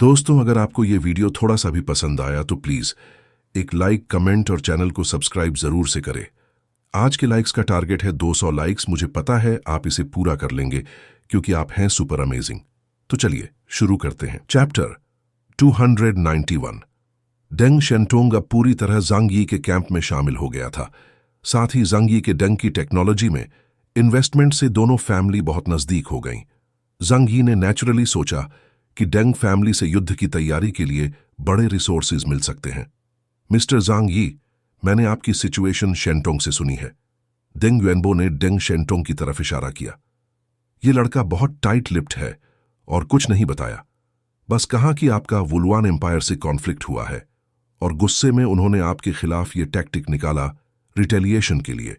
दोस्तों, अगर आपको ये वीडियो थोड़ा सा भी पसंद आया तो प्लीज एक लाइक, कमेंट और चैनल को सब्सक्राइब जरूर से करें। आज के लाइक्स का टारगेट है 200 लाइक्स। मुझे पता है आप इसे पूरा कर लेंगे क्योंकि आप हैं सुपर अमेजिंग। तो चलिए शुरू करते हैं। चैप्टर 291। डेंग शेंटोंग अब पूरी तरह ज़ांग यी के कैंप में शामिल हो गया था। साथ ही ज़ांग यी के डेंग की टेक्नोलॉजी में इन्वेस्टमेंट से दोनों फैमिली बहुत नजदीक हो गईं। ज़ांग यी ने नेचुरली सोचा कि डेंग फैमिली से युद्ध की तैयारी के लिए बड़े रिसोर्सेज मिल सकते हैं। मिस्टर ज़ांग यी, मैंने आपकी सिचुएशन शेंटोंग से सुनी है। डेंग युएनबो ने डेंग शेंटोंग की तरफ इशारा किया। ये लड़का बहुत टाइट लिप्ड है और कुछ नहीं बताया, बस कहा कि आपका वुलवान एम्पायर से कॉन्फ्लिक्ट हुआ है और गुस्से में उन्होंने आपके खिलाफ ये टैक्टिक निकाला रिटेलिएशन के लिए।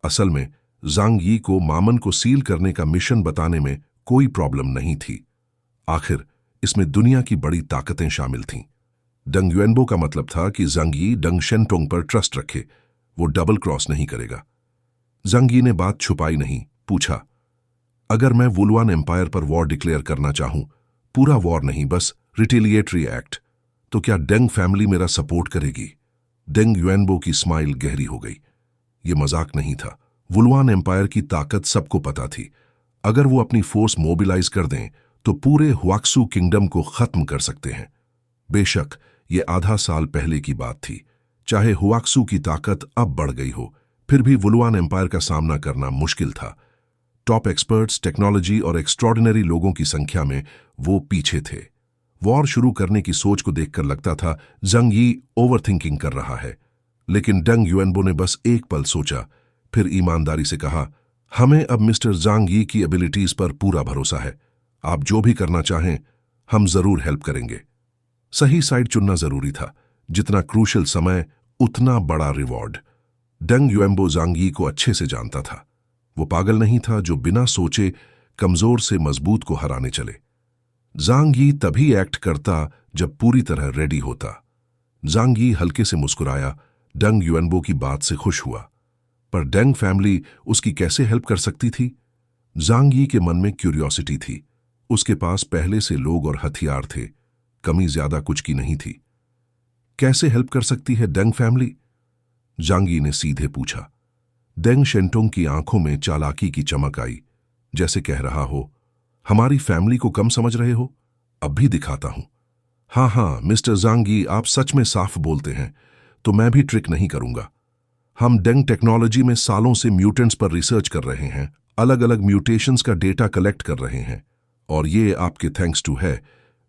असल में ज़ांग यी को मामन को सील करने का मिशन बताने में कोई प्रॉब्लम नहीं थी। आखिर इसमें दुनिया की बड़ी ताकतें शामिल थीं। डेंग युएनबो का मतलब था कि ज़ांग यी डेंग शेंटोंग पर ट्रस्ट रखे, वो डबल क्रॉस नहीं करेगा। ज़ांग यी ने बात छुपाई नहीं, पूछा, अगर मैं वुलवान एम्पायर पर वॉर डिक्लेयर करना चाहूं, पूरा वॉर नहीं बस रिटेलिएटरी एक्ट, तो क्या डेंग फैमिली मेरा सपोर्ट करेगी? डेंग युएनबो की स्माइल गहरी हो गई। ये मजाक नहीं था। वुलवान एम्पायर की ताकत सबको पता थी। अगर वो अपनी फोर्स मोबिलाइज कर दें तो पूरे हुआक्सू किंगडम को खत्म कर सकते हैं। बेशक ये आधा साल पहले की बात थी। चाहे हुआक्सू की ताकत अब बढ़ गई हो, फिर भी वुलवान एम्पायर का सामना करना मुश्किल था। टॉप एक्सपर्ट्स, टेक्नोलॉजी और एक्स्ट्रॉर्डिनरी लोगों की संख्या में वो पीछे थे। वॉर शुरू करने की सोच को देखकर लगता था ज़ांग यी ओवरथिंकिंग कर रहा है, लेकिन डेंग युएनबो ने बस एक पल सोचा, फिर ईमानदारी से कहा, हमें अब मिस्टर ज़ांग यी की एबिलिटीज पर पूरा भरोसा है। आप जो भी करना चाहें, हम जरूर हेल्प करेंगे। सही साइड चुनना जरूरी था। जितना क्रूशल समय, उतना बड़ा रिवॉर्ड। डेंग युएनबो ज़ांग यी को अच्छे से जानता था। वो पागल नहीं था जो बिना सोचे कमजोर से मजबूत को हराने चले। ज़ांग यी तभी एक्ट करता जब पूरी तरह रेडी होता। ज़ांग यी हल्के से मुस्कुराया, डेंग युएनबो की बात से खुश हुआ। पर डेंग फैमिली उसकी कैसे हेल्प कर सकती थी? ज़ांग यी के मन में क्यूरियोसिटी थी। उसके पास पहले से लोग और हथियार थे, कमी ज्यादा कुछ की नहीं थी। कैसे हेल्प कर सकती है डेंग फैमिली? ज़ांग यी ने सीधे पूछा। डेंग शेंटोंग की आंखों में चालाकी की चमक आई, जैसे कह रहा हो, हमारी फैमिली को कम समझ रहे हो? अब भी दिखाता हूं। हाँ, मिस्टर ज़ांग यी, आप सच में साफ बोलते हैं, तो मैं भी ट्रिक नहीं करूंगा। हम डेंग टेक्नोलॉजी में सालों से म्यूटेंट्स पर रिसर्च कर रहे हैं, अलग अलग म्यूटेशंस का डेटा कलेक्ट कर रहे हैं, और ये आपके थैंक्स टू है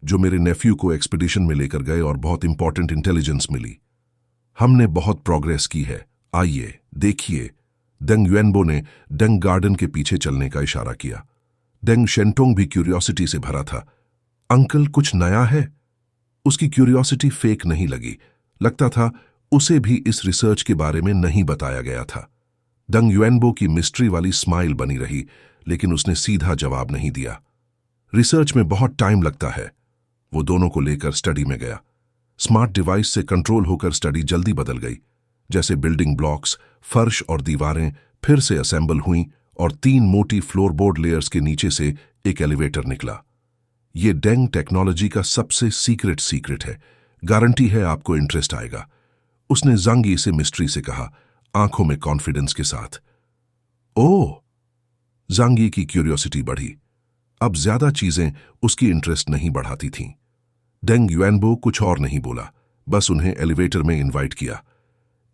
जो मेरे नेफ्यू को एक्सपीडिशन में लेकर गए और बहुत इंपॉर्टेंट इंटेलिजेंस मिली। हमने बहुत प्रोग्रेस की है, आइए देखिए। डेंग युएनबो ने डेंग गार्डन के पीछे चलने का इशारा किया। डेंग शेंटोंग भी क्यूरियोसिटी से भरा था। अंकल, कुछ नया है? उसकी क्यूरियोसिटी फेक नहीं लगी। लगता था उसे भी इस रिसर्च के बारे में नहीं बताया गया था। डेंग युएनबो की मिस्ट्री वाली स्माइल बनी रही, लेकिन उसने सीधा जवाब नहीं दिया। रिसर्च में बहुत टाइम लगता है। वो दोनों को लेकर स्टडी में गया। स्मार्ट डिवाइस से कंट्रोल होकर स्टडी जल्दी बदल गई। जैसे बिल्डिंग ब्लॉक्स, फर्श और दीवारें फिर से असेंबल हुईं और 3 मोटी फ्लोरबोर्ड लेयर्स के नीचे से एक एलिवेटर निकला। ये डेंग टेक्नोलॉजी का सबसे सीक्रेट है। गारंटी है आपको इंटरेस्ट आएगा, उसने ज़ांग यी से मिस्ट्री से कहा, आंखों में कॉन्फिडेंस के साथ। ओह! ज़ांग यी की क्यूरियोसिटी बढ़ी। अब ज्यादा चीजें उसकी इंटरेस्ट नहीं बढ़ाती थीं। डेंग युएनबो कुछ और नहीं बोला, बस उन्हें एलिवेटर में इनवाइट किया।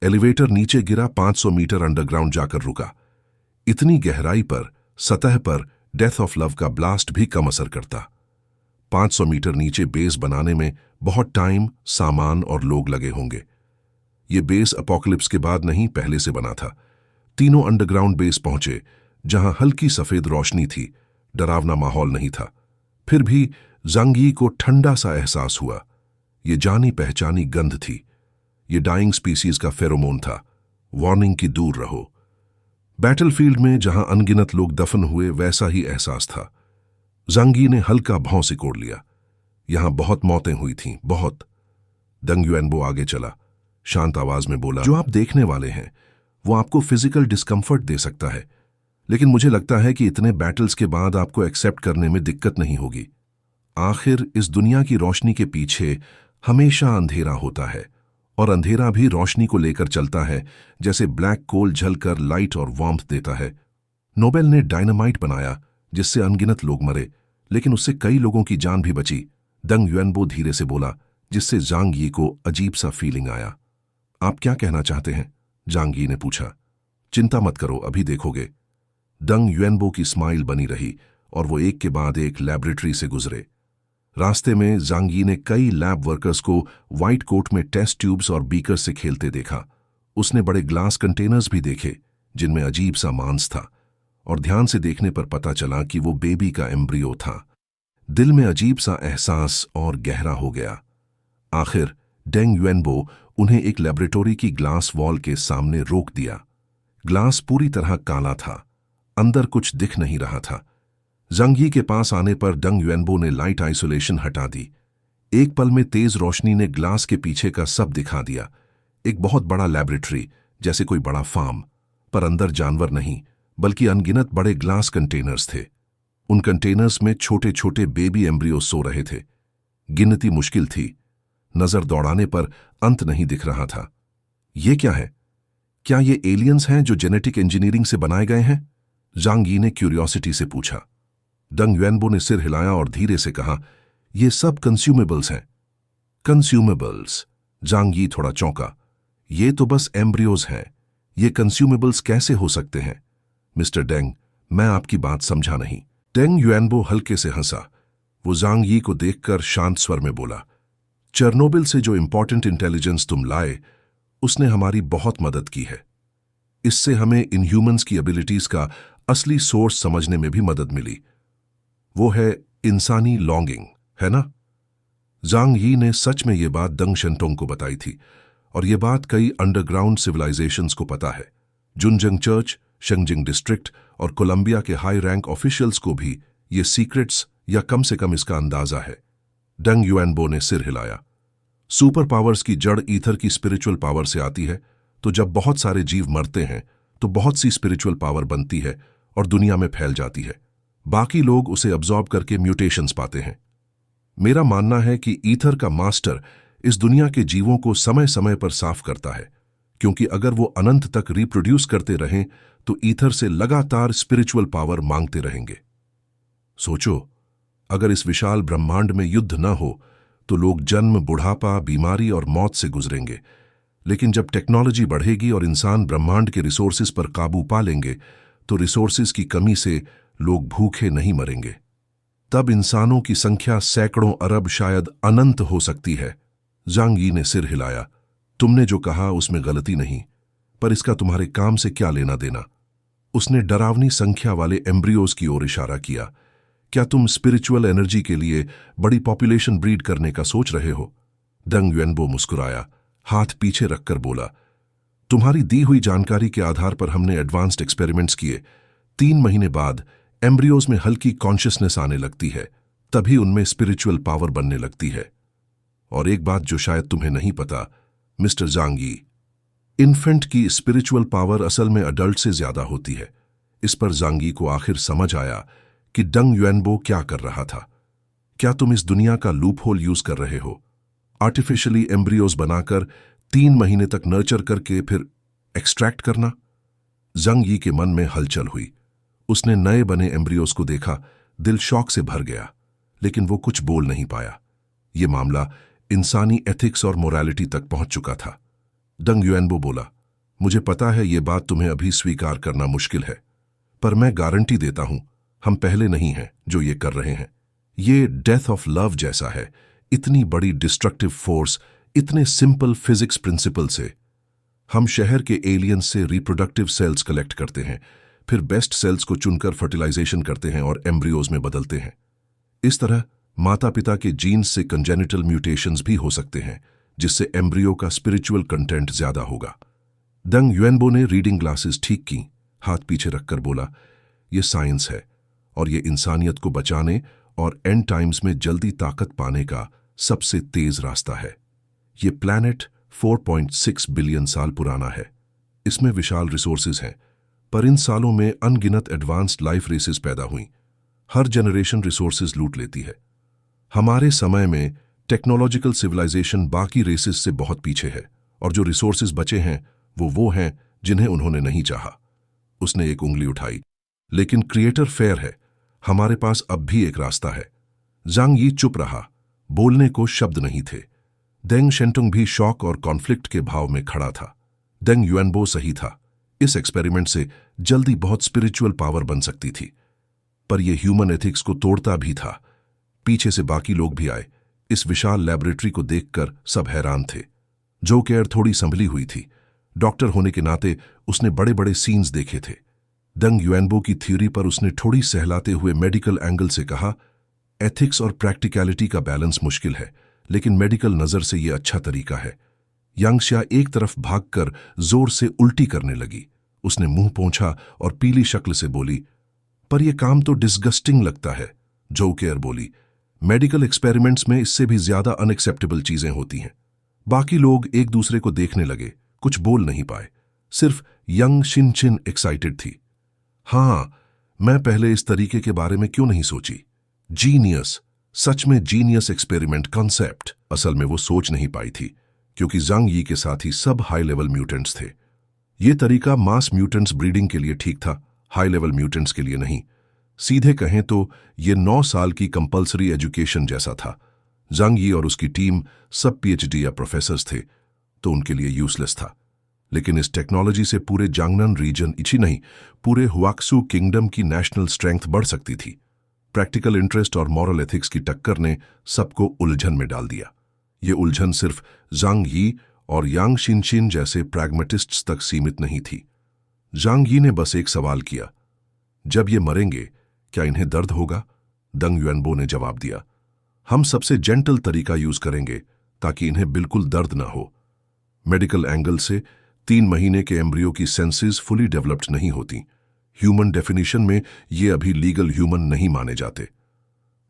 एलिवेटर नीचे गिरा, 500 मीटर अंडरग्राउंड जाकर रुका। इतनी गहराई पर, सतह पर डेथ ऑफ लव का ब्लास्ट भी कम असर करता। 500 मीटर नीचे बेस बनाने में बहुत टाइम, सामान और लोग लगे होंगे। ये बेस अपोकलिप्स के बाद नहीं, पहले से बना था। तीनों अंडरग्राउंड बेस पहुंचे, जहां हल्की सफेद रोशनी थी। डरावना माहौल नहीं था, फिर भी ज़ांग यी को ठंडा सा एहसास हुआ। ये जानी पहचानी गंध थी। ये डाइंग स्पीसीज का फेरोमोन था, वार्निंग की दूर रहो। बैटलफील्ड में जहां अनगिनत लोग दफन हुए, वैसा ही एहसास था। ज़ांग यी ने हल्का भौं सिकोड़ लिया। यहां बहुत मौतें हुई थीं, बहुत। डेंग युएनबो आगे चला, शांत आवाज में बोला, जो आप देखने वाले हैं वो आपको फिजिकल डिस्कंफर्ट दे सकता है, लेकिन मुझे लगता है कि इतने बैटल्स के बाद आपको एक्सेप्ट करने में दिक्कत नहीं होगी। आखिर इस दुनिया की रोशनी के पीछे हमेशा अंधेरा होता है, और अंधेरा भी रोशनी को लेकर चलता है, जैसे ब्लैक कोल जलकर लाइट और वार्मथ देता है। नोबेल ने डायनामाइट बनाया जिससे अनगिनत लोग मरे, लेकिन उससे कई लोगों की जान भी बची। दंग युएनबो धीरे से बोला, जिससे जांग यी को अजीब सा फीलिंग आया। आप क्या कहना चाहते हैं? जांग यी ने पूछा। चिंता मत करो, अभी देखोगे। दंग युएनबो की स्माइल बनी रही और वो एक के बाद एक लैबोरेटरी से गुजरे। रास्ते में जांग यी ने कई लैब वर्कर्स को व्हाइट कोट में टेस्ट ट्यूब्स और बीकर्स से खेलते देखा। उसने बड़े ग्लास कंटेनर्स भी देखे जिनमें अजीब सा मांस था, और ध्यान से देखने पर पता चला कि वो बेबी का एम्ब्रियो था। दिल में अजीब सा एहसास और गहरा हो गया। आखिर डेंग युएनबो उन्हें एक लेबोरेटरी की ग्लास वॉल के सामने रोक दिया। ग्लास पूरी तरह काला था, अंदर कुछ दिख नहीं रहा था। जांग यी के पास आने पर डंग युएनबो ने लाइट आइसोलेशन हटा दी। एक पल में तेज रोशनी ने ग्लास के पीछे का सब दिखा दिया। एक बहुत बड़ा लेबोरेटरी, जैसे कोई बड़ा फार्म, पर अंदर जानवर नहीं बल्कि अनगिनत बड़े ग्लास कंटेनर्स थे। उन कंटेनर्स में छोटे छोटे बेबी एम्ब्रियो सो रहे थे। गिनती मुश्किल थी, नजर दौड़ाने पर अंत नहीं दिख रहा था। ये क्या है? क्या ये एलियंस हैं जो जेनेटिक इंजीनियरिंग से बनाए गए हैं? जांग यी ने क्यूरियोसिटी से पूछा। डंग युएनबो ने सिर हिलाया और धीरे से कहा, ये सब कंज्यूमेबल्स हैं। कंज्यूमेबल्स? जांग यी थोड़ा चौंका। ये तो बस एम्ब्रियोज हैं, ये कंज्यूमेबल्स कैसे हो सकते हैं? मिस्टर डेंग, मैं आपकी बात समझा नहीं। डेंग युएनबो हल्के से हंसा। वो जांग यी को देखकर शांत स्वर में बोला, चेरनोबिल से जो इंपॉर्टेंट इंटेलिजेंस तुम लाए, उसने हमारी बहुत मदद की है। इससे हमें इनह्यूमन्स की एबिलिटीज का असली सोर्स समझने में भी मदद मिली। वो है इंसानी लॉन्गिंग, है ना? जांग यी ने सच में ये बात दंग शनटोंग को बताई थी, और ये बात कई अंडरग्राउंड सिविलाइजेशंस को पता है। जुनजंग चर्च, शेंगजिंग डिस्ट्रिक्ट और कोलंबिया के हाई रैंक ऑफिशियल्स को भी ये सीक्रेट्स या कम से कम इसका अंदाजा है। डंग युएनबो ने सिर हिलाया। सुपर पावर्स की जड़ ईथर की स्पिरिचुअल पावर से आती है, तो जब बहुत सारे जीव मरते हैं तो बहुत सी स्पिरिचुअल पावर बनती है और दुनिया में फैल जाती है। बाकी लोग उसे अब्जॉर्ब करके म्यूटेशंस पाते हैं। मेरा मानना है कि ईथर का मास्टर इस दुनिया के जीवों को समय समय पर साफ करता है, क्योंकि अगर वो अनंत तक रिप्रोड्यूस करते रहें तो ईथर से लगातार स्पिरिचुअल पावर मांगते रहेंगे। सोचो, अगर इस विशाल ब्रह्मांड में युद्ध न हो तो लोग जन्म, बुढ़ापा, बीमारी और मौत से गुजरेंगे। लेकिन जब टेक्नोलॉजी बढ़ेगी और इंसान ब्रह्मांड के रिसोर्सेज पर काबू पा लेंगे तो रिसोर्सेज की कमी से लोग भूखे नहीं मरेंगे। तब इंसानों की संख्या सैकड़ों अरब, शायद अनंत हो सकती है। जांग यी ने सिर हिलाया। तुमने जो कहा उसमें गलती नहीं, पर इसका तुम्हारे काम से क्या लेना देना? उसने डरावनी संख्या वाले एम्ब्रियोज की ओर इशारा किया। क्या तुम स्पिरिचुअल एनर्जी के लिए बड़ी पॉपुलेशन ब्रीड करने का सोच रहे हो? डंग युएनबो मुस्कुराया, हाथ पीछे रखकर बोला, तुम्हारी दी हुई जानकारी के आधार पर हमने एडवांस्ड एक्सपेरिमेंट्स किए। 3 महीने बाद एम्ब्रियोज में हल्की कॉन्शियसनेस आने लगती है, तभी उनमें स्पिरिचुअल पावर बनने लगती है। और एक बात जो शायद तुम्हें नहीं पता, मिस्टर जांग यी, इन्फेंट की स्पिरिचुअल पावर असल में अडल्ट से ज्यादा होती है। इस पर जांग यी को आखिर समझ आया कि डंग युएनबो क्या कर रहा था। क्या तुम इस दुनिया का लूप होल यूज कर रहे हो? आर्टिफिशियली एम्ब्रियोज बनाकर 3 महीने तक नर्चर करके फिर एक्सट्रैक्ट करना? जांग यी के मन में हलचल हुई। उसने नए बने एम्ब्रियोज को देखा, दिल शौक से भर गया, लेकिन वो कुछ बोल नहीं पाया। ये मामला इंसानी एथिक्स और मोरालिटी तक पहुंच चुका था। डंग युएनबो बोला, मुझे पता है ये बात तुम्हें अभी स्वीकार करना मुश्किल है, पर मैं गारंटी देता हूं हम पहले नहीं हैं जो ये कर रहे हैं। ये डेथ ऑफ लव जैसा है, इतनी बड़ी डिस्ट्रक्टिव फोर्स, इतने सिंपल फिजिक्स प्रिंसिपल से। हम शहर के एलियंस से रिप्रोडक्टिव सेल्स कलेक्ट करते हैं, फिर बेस्ट सेल्स को चुनकर फर्टिलाइजेशन करते हैं और एम्ब्रियोज में बदलते हैं। इस तरह माता पिता के जीन्स से कंजेनिटल म्यूटेशंस भी हो सकते हैं, जिससे एम्ब्रियो का स्पिरिचुअल कंटेंट ज्यादा होगा। डंग युएनबो ने रीडिंग ग्लासेस ठीक की, हाथ पीछे रखकर बोला, यह साइंस है और ये इंसानियत को बचाने और एंड टाइम्स में जल्दी ताकत पाने का सबसे तेज रास्ता है। ये प्लैनेट 4.6 बिलियन साल पुराना है। इसमें विशाल रिसोर्सेज हैं, पर इन सालों में अनगिनत एडवांस्ड लाइफ रेसेस पैदा हुई। हर जनरेशन रिसोर्सेज लूट लेती है। हमारे समय में टेक्नोलॉजिकल सिविलाइजेशन बाकी रेसेस से बहुत पीछे है, और जो रिसोर्सेज बचे हैं वो हैं जिन्हें उन्होंने नहीं चाहा। उसने एक उंगली उठाई। लेकिन क्रिएटर फेयर है, हमारे पास अब भी एक रास्ता है। जांग यी चुप रहा, बोलने को शब्द नहीं थे। देंग शेंटुंग भी शॉक और कॉन्फ्लिक्ट के भाव में खड़ा था। देंग युएनबो सही था, इस एक्सपेरिमेंट से जल्दी बहुत स्पिरिचुअल पावर बन सकती थी, पर यह ह्यूमन एथिक्स को तोड़ता भी था। पीछे से बाकी लोग भी आए। इस विशाल लैबोरेटरी को देखकर सब हैरान थे। जो केयर थोड़ी संभली हुई थी, डॉक्टर होने के नाते उसने बड़े बड़े सीन्स देखे थे। दंग युएनबो की थ्योरी पर उसने थोड़ी सहलाते हुए मेडिकल एंगल से कहा, एथिक्स और प्रैक्टिकलिटी का बैलेंस मुश्किल है, लेकिन मेडिकल नजर से यह अच्छा तरीका है। यांगशिया एक तरफ भागकर जोर से उल्टी करने लगी। उसने मुंह पोंछा और पीली शक्ल से बोली, पर यह काम तो डिस्गस्टिंग लगता है। जो केयर बोली, मेडिकल एक्सपेरिमेंट्स में इससे भी ज्यादा अनएक्सेप्टेबल चीजें होती हैं। बाकी लोग एक दूसरे को देखने लगे, कुछ बोल नहीं पाए। सिर्फ यंग शिनचिन एक्साइटेड थी। हाँ, मैं पहले इस तरीके के बारे में क्यों नहीं सोची। जीनियस, सच में जीनियस एक्सपेरिमेंट कॉन्सेप्ट। असल में वो सोच नहीं पाई थी, क्योंकि जांग यी के साथ ही सब हाई लेवल म्यूटेंट्स थे। ये तरीका मास म्यूटेंट्स ब्रीडिंग के लिए ठीक था, हाई लेवल म्यूटेंट्स के लिए नहीं। सीधे कहें तो ये 9 साल की कंपल्सरी एजुकेशन जैसा था। जांग यी और उसकी टीम सब पीएचडी या प्रोफेसर्स थे, तो उनके लिए यूजलेस था। लेकिन इस टेक्नोलॉजी से पूरे जांगनन रीजन इची नहीं, पूरे हुआक्सू किंगडम की नेशनल स्ट्रेंथ बढ़ सकती थी। प्रैक्टिकल इंटरेस्ट और मॉरल एथिक्स की टक्कर ने सबको उलझन में डाल दिया। ये उलझन सिर्फ जांग यी और यांग शिनचिन जैसे प्रैग्मेटिस्ट्स तक सीमित नहीं थी। जांग यी ने बस एक सवाल किया, जब ये मरेंगे क्या इन्हें दर्द होगा? दंग युएनबो ने जवाब दिया, हम सबसे जेंटल तरीका यूज करेंगे ताकि इन्हें बिल्कुल दर्द ना हो। मेडिकल एंगल से 3 महीने के एम्ब्रियो की सेंसेस फुली डेवलप्ड नहीं होती। ह्यूमन डेफिनेशन में ये अभी लीगल ह्यूमन नहीं माने जाते।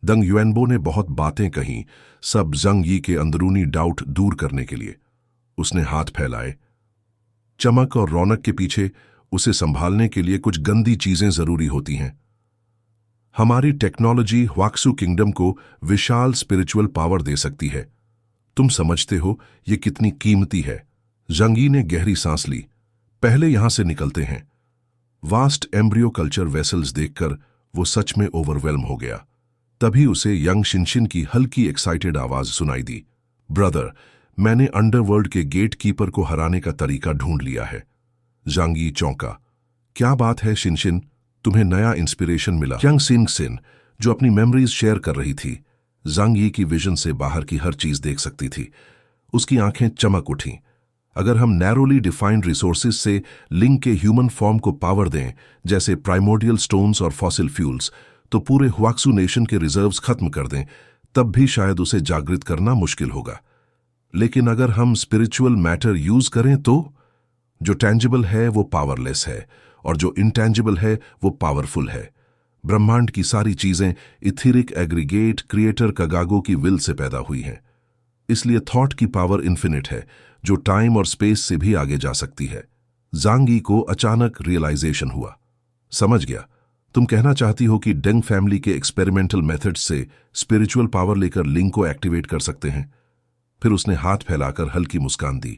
दंग युएनबो ने बहुत बातें कहीं, सब जंग यी के अंदरूनी डाउट दूर करने के लिए। उसने हाथ फैलाए। चमक और रौनक के पीछे उसे संभालने के लिए कुछ गंदी चीजें जरूरी होती हैं। हमारी टेक्नोलॉजी हुआक्सू किंगडम को विशाल स्पिरिचुअल पावर दे सकती है। तुम समझते हो ये कितनी कीमती है? जांग यी ने गहरी सांस ली। पहले यहां से निकलते हैं। वास्ट एम्ब्रियो कल्चर वेसल्स देखकर वो सच में ओवरवेल्म हो गया। तभी उसे यंग शिनचिन की हल्की एक्साइटेड आवाज सुनाई दी, ब्रदर, मैंने अंडरवर्ल्ड के गेट कीपर को हराने का तरीका ढूंढ लिया है। जांग यी चौंका। क्या बात है शिनचिन, तुम्हें नया इंस्पिरेशन मिला? यंग शिनचिन, जो अपनी मेमोरीज शेयर कर रही थी, जांग यी की विजन से बाहर की हर चीज देख सकती थी। उसकी आंखें चमक उठीं। अगर हम नैरोली डिफाइंड रिसोर्सेज से लिंक के ह्यूमन फॉर्म को पावर दें, जैसे प्राइमोर्डियल स्टोन्स और फॉसिल फ्यूल्स, तो पूरे हुआक्सू नेशन के रिजर्व्स खत्म कर दें, तब भी शायद उसे जागृत करना मुश्किल होगा। लेकिन अगर हम स्पिरिचुअल मैटर यूज करें तो जो टैंजिबल है वो पावरलेस है, और जो इंटैंजिबल है वो पावरफुल है। ब्रह्मांड की सारी चीजें इथेरिक एग्रीगेट क्रिएटर कगागो की विल से पैदा हुई हैं। इसलिए थॉट की पावर इन्फिनिट है, जो टाइम और स्पेस से भी आगे जा सकती है। जांग यी को अचानक रियलाइजेशन हुआ। समझ गया, तुम कहना चाहती हो कि डेंग फैमिली के एक्सपेरिमेंटल मेथड्स से स्पिरिचुअल पावर लेकर लिंक को एक्टिवेट कर सकते हैं। फिर उसने हाथ फैलाकर हल्की मुस्कान दी।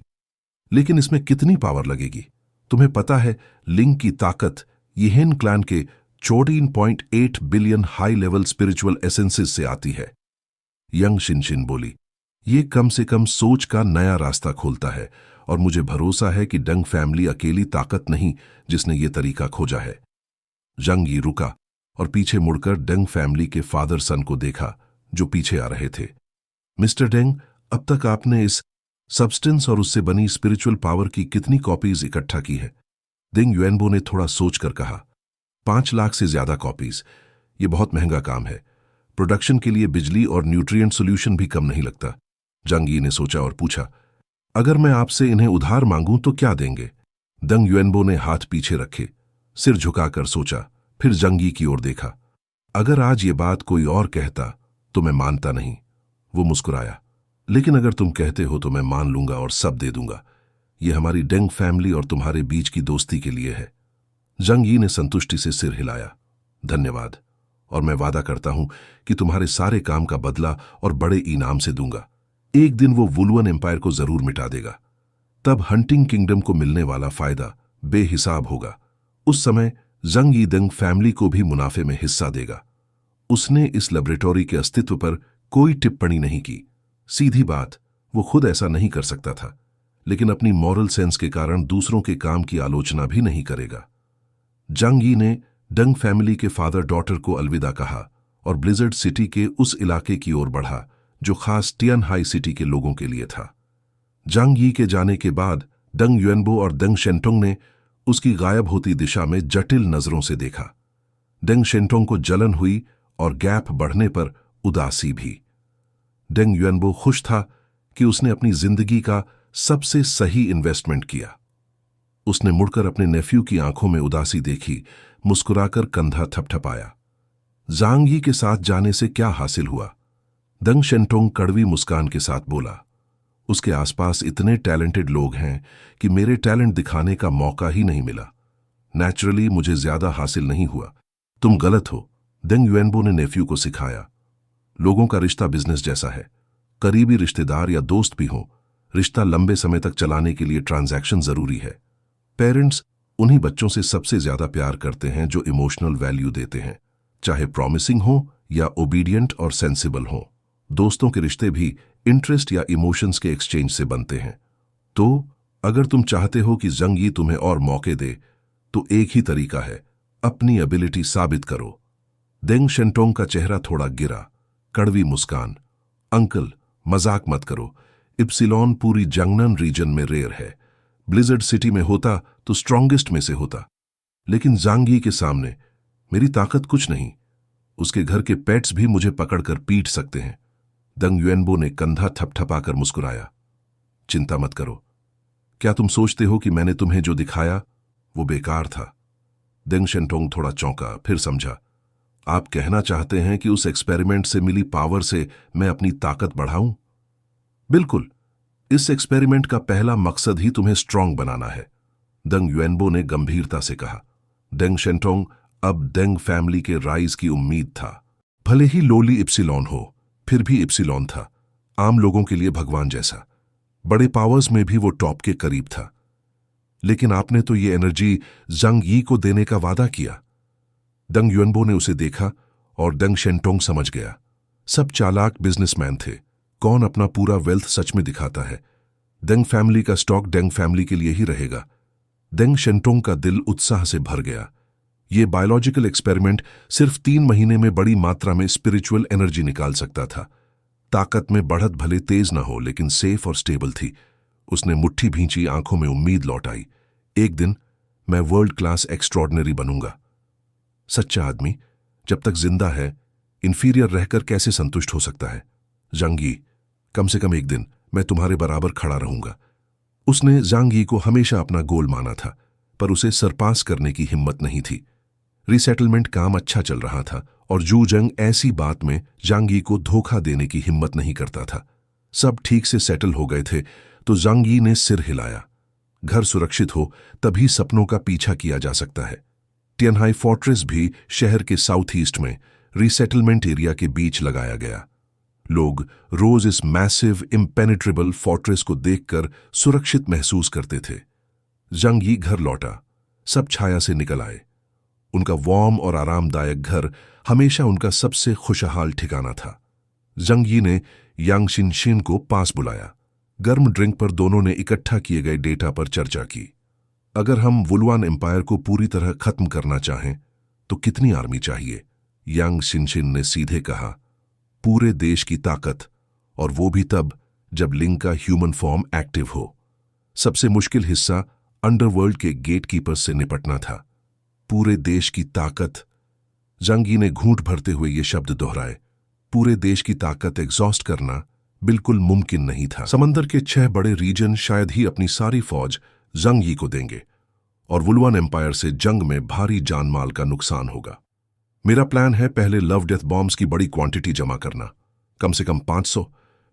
लेकिन इसमें कितनी पावर लगेगी? तुम्हें पता है, लिंक की ताकत यिहेन क्लैन के 14.8 billion high level spiritual essences से आती है। यंग शिनचिन बोली, ये कम से कम सोच का नया रास्ता खोलता है, और मुझे भरोसा है कि डंग फैमिली अकेली ताकत नहीं जिसने ये तरीका खोजा है। जांग यी रुका और पीछे मुड़कर डंग फैमिली के फादर सन को देखा, जो पीछे आ रहे थे। मिस्टर डेंग, अब तक आपने इस सब्सटेंस और उससे बनी स्पिरिचुअल पावर की कितनी कॉपीज इकट्ठा की है? देंग युएनबो ने थोड़ा सोचकर कहा, 5 लाख से ज्यादा कॉपीज। ये बहुत महंगा काम है। प्रोडक्शन के लिए बिजली और न्यूट्रिएंट सोल्यूशन भी कम नहीं लगता। जांग यी ने सोचा और पूछा, अगर मैं आपसे इन्हें उधार मांगूं तो क्या देंगे? दंग युएनबो ने हाथ पीछे रखे, सिर झुकाकर सोचा, फिर जांग यी की ओर देखा। अगर आज ये बात कोई और कहता तो मैं मानता नहीं। वो मुस्कुराया, लेकिन अगर तुम कहते हो तो मैं मान लूंगा और सब दे दूंगा। ये हमारी डेंग फैमिली और तुम्हारे बीच की दोस्ती के लिए है। जांग यी ने संतुष्टि से सिर हिलाया। धन्यवाद। और मैं वादा करता हूं कि तुम्हारे सारे काम का बदला और बड़े इनाम से दूंगा। एक दिन वो वुलुअन एम्पायर को जरूर मिटा देगा। तब हंटिंग किंगडम को मिलने वाला फायदा बेहिसाब होगा। उस समय जंग यीदंग फैमिली को भी मुनाफे में हिस्सा देगा। उसने इस लेबोरेटरी के अस्तित्व पर कोई टिप्पणी नहीं की। सीधी बात, वो खुद ऐसा नहीं कर सकता था, लेकिन अपनी मॉरल सेंस के कारण दूसरों के काम की आलोचना भी नहीं करेगा। जंग यी ने डंग फैमिली के फादर डॉटर को अलविदा कहा और ब्लिजर्ड सिटी के उस इलाके की ओर बढ़ा जो खास टियनहाई सिटी के लोगों के लिए था। जंग यी के जाने के बाद डंग युएनबो और दंग शेंटोंग ने उसकी गायब होती दिशा में जटिल नजरों से देखा। डंग शेंटोंग को जलन हुई और गैप बढ़ने पर उदासी भी। डंग युएनबो खुश था कि उसने अपनी जिंदगी का सबसे सही इन्वेस्टमेंट किया। उसने मुड़कर अपने नेफ्यू की आंखों में उदासी देखी, मुस्कुराकर कंधा थपथपाया। जांग यी के साथ जाने से क्या हासिल हुआ? दंग शेंटोंग कड़वी मुस्कान के साथ बोला, उसके आसपास इतने टैलेंटेड लोग हैं कि मेरे टैलेंट दिखाने का मौका ही नहीं मिला। नेचुरली मुझे ज्यादा हासिल नहीं हुआ। तुम गलत हो, दंग युएनबो ने नेफ्यू को सिखाया। लोगों का रिश्ता बिजनेस जैसा है। करीबी रिश्तेदार या दोस्त भी हो, रिश्ता लंबे समय तक चलाने के लिए ट्रांजैक्शन जरूरी है। पेरेंट्स उन्हीं बच्चों से सबसे ज्यादा प्यार करते हैं जो इमोशनल वैल्यू देते हैं, चाहे प्रॉमिसिंग हो या ओबीडियंट और सेंसिबल हो। दोस्तों के रिश्ते भी इंटरेस्ट या इमोशंस के एक्सचेंज से बनते हैं। तो अगर तुम चाहते हो कि जंग यी तुम्हें और मौके दे, तो एक ही तरीका है, अपनी एबिलिटी साबित करो। देंग शेंटोंग का चेहरा थोड़ा गिरा, कड़वी मुस्कान। अंकल, मजाक मत करो। इप्सिलॉन पूरी जंगनन रीजन में रेयर है। ब्लिजर्ड सिटी में होता तो स्ट्रॉन्गेस्ट में से होता, लेकिन जांग यी के सामने मेरी ताकत कुछ नहीं। उसके घर के पेट्स भी मुझे पकड़कर पीट सकते हैं। दंग युएनबो ने कंधा थपथपाकर मुस्कुराया। चिंता मत करो। क्या तुम सोचते हो कि मैंने तुम्हें जो दिखाया वो बेकार था? देंग शेंटोंग थोड़ा चौंका, फिर समझा। आप कहना चाहते हैं कि उस एक्सपेरिमेंट से मिली पावर से मैं अपनी ताकत बढ़ाऊं? बिल्कुल। इस एक्सपेरिमेंट का पहला मकसद ही तुम्हें स्ट्रांग बनाना है, दंग युएनबो ने गंभीरता से कहा। देंग शेंटोंग अब देंग फैमिली के राइज की उम्मीद था। भले ही लोली इप्सिलॉन हो, फिर भी इप्सिलॉन था, आम लोगों के लिए भगवान जैसा। बड़े पावर्स में भी वो टॉप के करीब था। लेकिन आपने तो ये एनर्जी जंग यी को देने का वादा किया। दंग युएनबो ने उसे देखा और दंग शेंटोंग समझ गया। सब चालाक बिजनेसमैन थे। कौन अपना पूरा वेल्थ सच में दिखाता है? देंग फैमिली का स्टॉक डेंग फैमिली के लिए ही रहेगा। देंग शेंटोंग का दिल उत्साह से भर गया। ये बायोलॉजिकल एक्सपेरिमेंट सिर्फ 3 महीने में बड़ी मात्रा में स्पिरिचुअल एनर्जी निकाल सकता था। ताकत में बढ़त भले तेज ना हो, लेकिन सेफ और स्टेबल थी। उसने मुट्ठी भींची, आंखों में उम्मीद लौट आई। एक दिन मैं वर्ल्ड क्लास एक्स्ट्रॉर्डिनरी बनूंगा। सच्चा आदमी जब तक जिंदा है इंफीरियर रहकर कैसे संतुष्ट हो सकता है? जांग यी, कम से कम एक दिन मैं तुम्हारे बराबर खड़ा रहूंगा। उसने जांग यी को हमेशा अपना गोल माना था, पर उसे सरपास करने की हिम्मत नहीं थी। रीसेटलमेंट काम अच्छा चल रहा था और जू जंग ऐसी बात में जांग यी को धोखा देने की हिम्मत नहीं करता था। सब ठीक से सेटल हो गए थे तो जांग यी ने सिर हिलाया। घर सुरक्षित हो तभी सपनों का पीछा किया जा सकता है। टियनहाई फोर्ट्रेस भी शहर के साउथ ईस्ट में रीसेटलमेंट एरिया के बीच लगाया गया। लोग रोज इस मैसिव इम्पेनिट्रेबल फोर्ट्रेस को देखकर सुरक्षित महसूस करते थे। जांग यी घर लौटा, सब छाया से निकल आए। उनका वार्म और आरामदायक घर हमेशा उनका सबसे खुशहाल ठिकाना था। जांग यी ने यांग शिनशिन को पास बुलाया। गर्म ड्रिंक पर दोनों ने इकट्ठा किए गए डेटा पर चर्चा की। अगर हम वुलुआन एम्पायर को पूरी तरह खत्म करना चाहें तो कितनी आर्मी चाहिए? यांग शिनशिन ने सीधे कहा, पूरे देश की ताकत, और वो भी तब जब लिंग का ह्यूमन फॉर्म एक्टिव हो। सबसे मुश्किल हिस्सा अंडरवर्ल्ड के गेटकीपर्स से निपटना था। पूरे देश की ताकत। जांग यी ने घूंट भरते हुए ये शब्द दोहराए। पूरे देश की ताकत एग्जॉस्ट करना बिल्कुल मुमकिन नहीं था। समंदर के 6 बड़े रीजन शायद ही अपनी सारी फौज जांग यी को देंगे और वुलुआन एम्पायर से जंग में भारी जानमाल का नुकसान होगा। मेरा प्लान है पहले लव डेथ बॉम्ब्स की बड़ी क्वांटिटी जमा करना, कम से कम 500,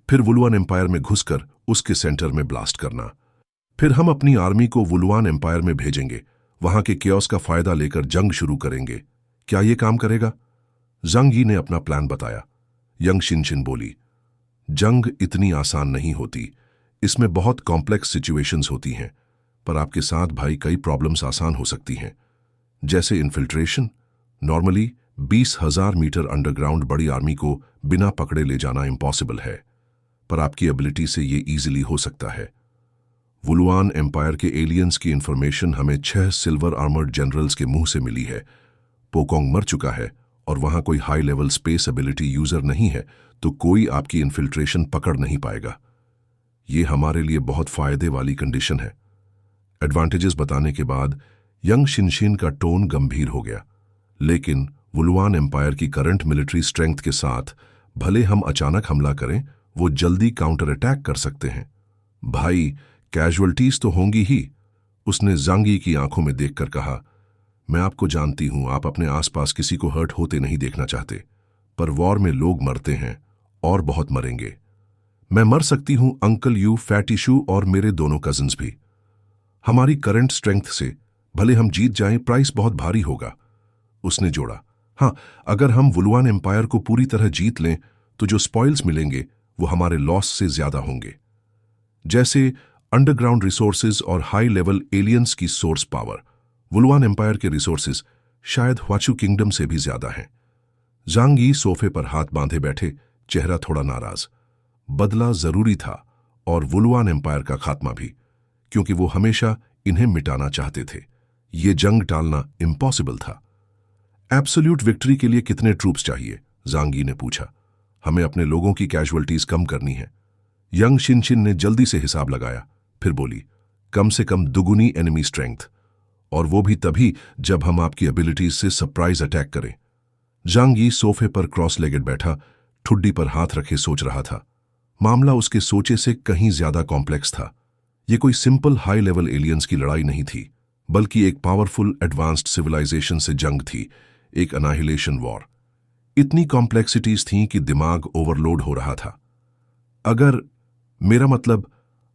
फिर वुलुआन एम्पायर में घुसकर उसके सेंटर में ब्लास्ट करना। फिर हम अपनी आर्मी को वुलुआन एम्पायर में भेजेंगे, वहां के केओस का फायदा लेकर जंग शुरू करेंगे। क्या ये काम करेगा? जंग यी ने अपना प्लान बताया। यंग शिनशिन बोली, जंग इतनी आसान नहीं होती, इसमें बहुत कॉम्प्लेक्स सिचुएशंस होती हैं, पर आपके साथ भाई कई प्रॉब्लम्स आसान हो सकती हैं। जैसे इन्फिल्ट्रेशन। नॉर्मली 20,000 मीटर अंडरग्राउंड बड़ी आर्मी को बिना पकड़े ले जाना इम्पॉसिबल है, पर आपकी एबिलिटी से ये इजीली हो सकता है। वुलुआन एम्पायर के एलियंस की इंफॉर्मेशन हमें 6 सिल्वर आर्मर्ड जनरल्स के मुंह से मिली है। पोकोंग मर चुका है और वहां कोई high level space ability user नहीं है, तो कोई आपकी इन्फिल्ट्रेशन पकड़ नहीं पाएगा। ये हमारे लिए बहुत फायदे वाली कंडीशन है। एडवांटेजेस बताने के बाद यंग शिनशिन का टोन गंभीर हो गया। लेकिन वुलुआन एम्पायर की करंट मिलिट्री स्ट्रेंथ के साथ भले हम अचानक हमला करें, वो जल्दी काउंटर अटैक कर सकते हैं। भाई, कैजुअल्टीज तो होंगी ही, उसने जांगी की आंखों में देखकर कहा। मैं आपको जानती हूं, आप अपने आसपास किसी को हर्ट होते नहीं देखना चाहते, पर वॉर में लोग मरते हैं और बहुत मरेंगे। मैं मर सकती हूं, अंकल यू, फैटी शू और मेरे दोनों कजिन्स भी। हमारी करंट स्ट्रेंथ से भले हम जीत जाएं, प्राइस बहुत भारी होगा, उसने जोड़ा। हाँ, अगर हम वुलुआन एम्पायर को पूरी तरह जीत लें तो जो स्पॉइल्स मिलेंगे वो हमारे लॉस से ज्यादा होंगे, जैसे अंडरग्राउंड रिसोर्सेज और हाई लेवल एलियंस की सोर्स पावर। वुलुआन एम्पायर के रिसोर्सेज शायद ह्वाचू किंगडम से भी ज्यादा हैं। जांग यी सोफे पर हाथ बांधे बैठे, चेहरा थोड़ा नाराज। बदला जरूरी था, और वुलुआन एम्पायर का खात्मा भी, क्योंकि वो हमेशा इन्हें मिटाना चाहते थे। ये जंग टालना इम्पॉसिबल था। एब्सोल्यूट विक्ट्री के लिए कितने ट्रूप्स चाहिए? जांग यी ने पूछा। हमें अपने लोगों की कैजुअल्टीज कम करनी है। यंग शिनशिन ने जल्दी से हिसाब लगाया, फिर बोली, कम से कम दुगुनी एनिमी स्ट्रेंथ, और वो भी तभी जब हम आपकी एबिलिटीज से सरप्राइज अटैक करें। जांग यी सोफे पर क्रॉस लेगेड बैठा, ठुड्डी पर हाथ रखे सोच रहा था। मामला उसके सोचे से कहीं ज्यादा कॉम्प्लेक्स था। ये कोई सिंपल हाई लेवल एलियंस की लड़ाई नहीं थी, बल्कि एक पावरफुल एडवांस्ड सिविलाइजेशन से जंग थी, एक अनाहिलेशन वॉर। इतनी कॉम्प्लेक्सिटीज थीं कि दिमाग ओवरलोड हो रहा था।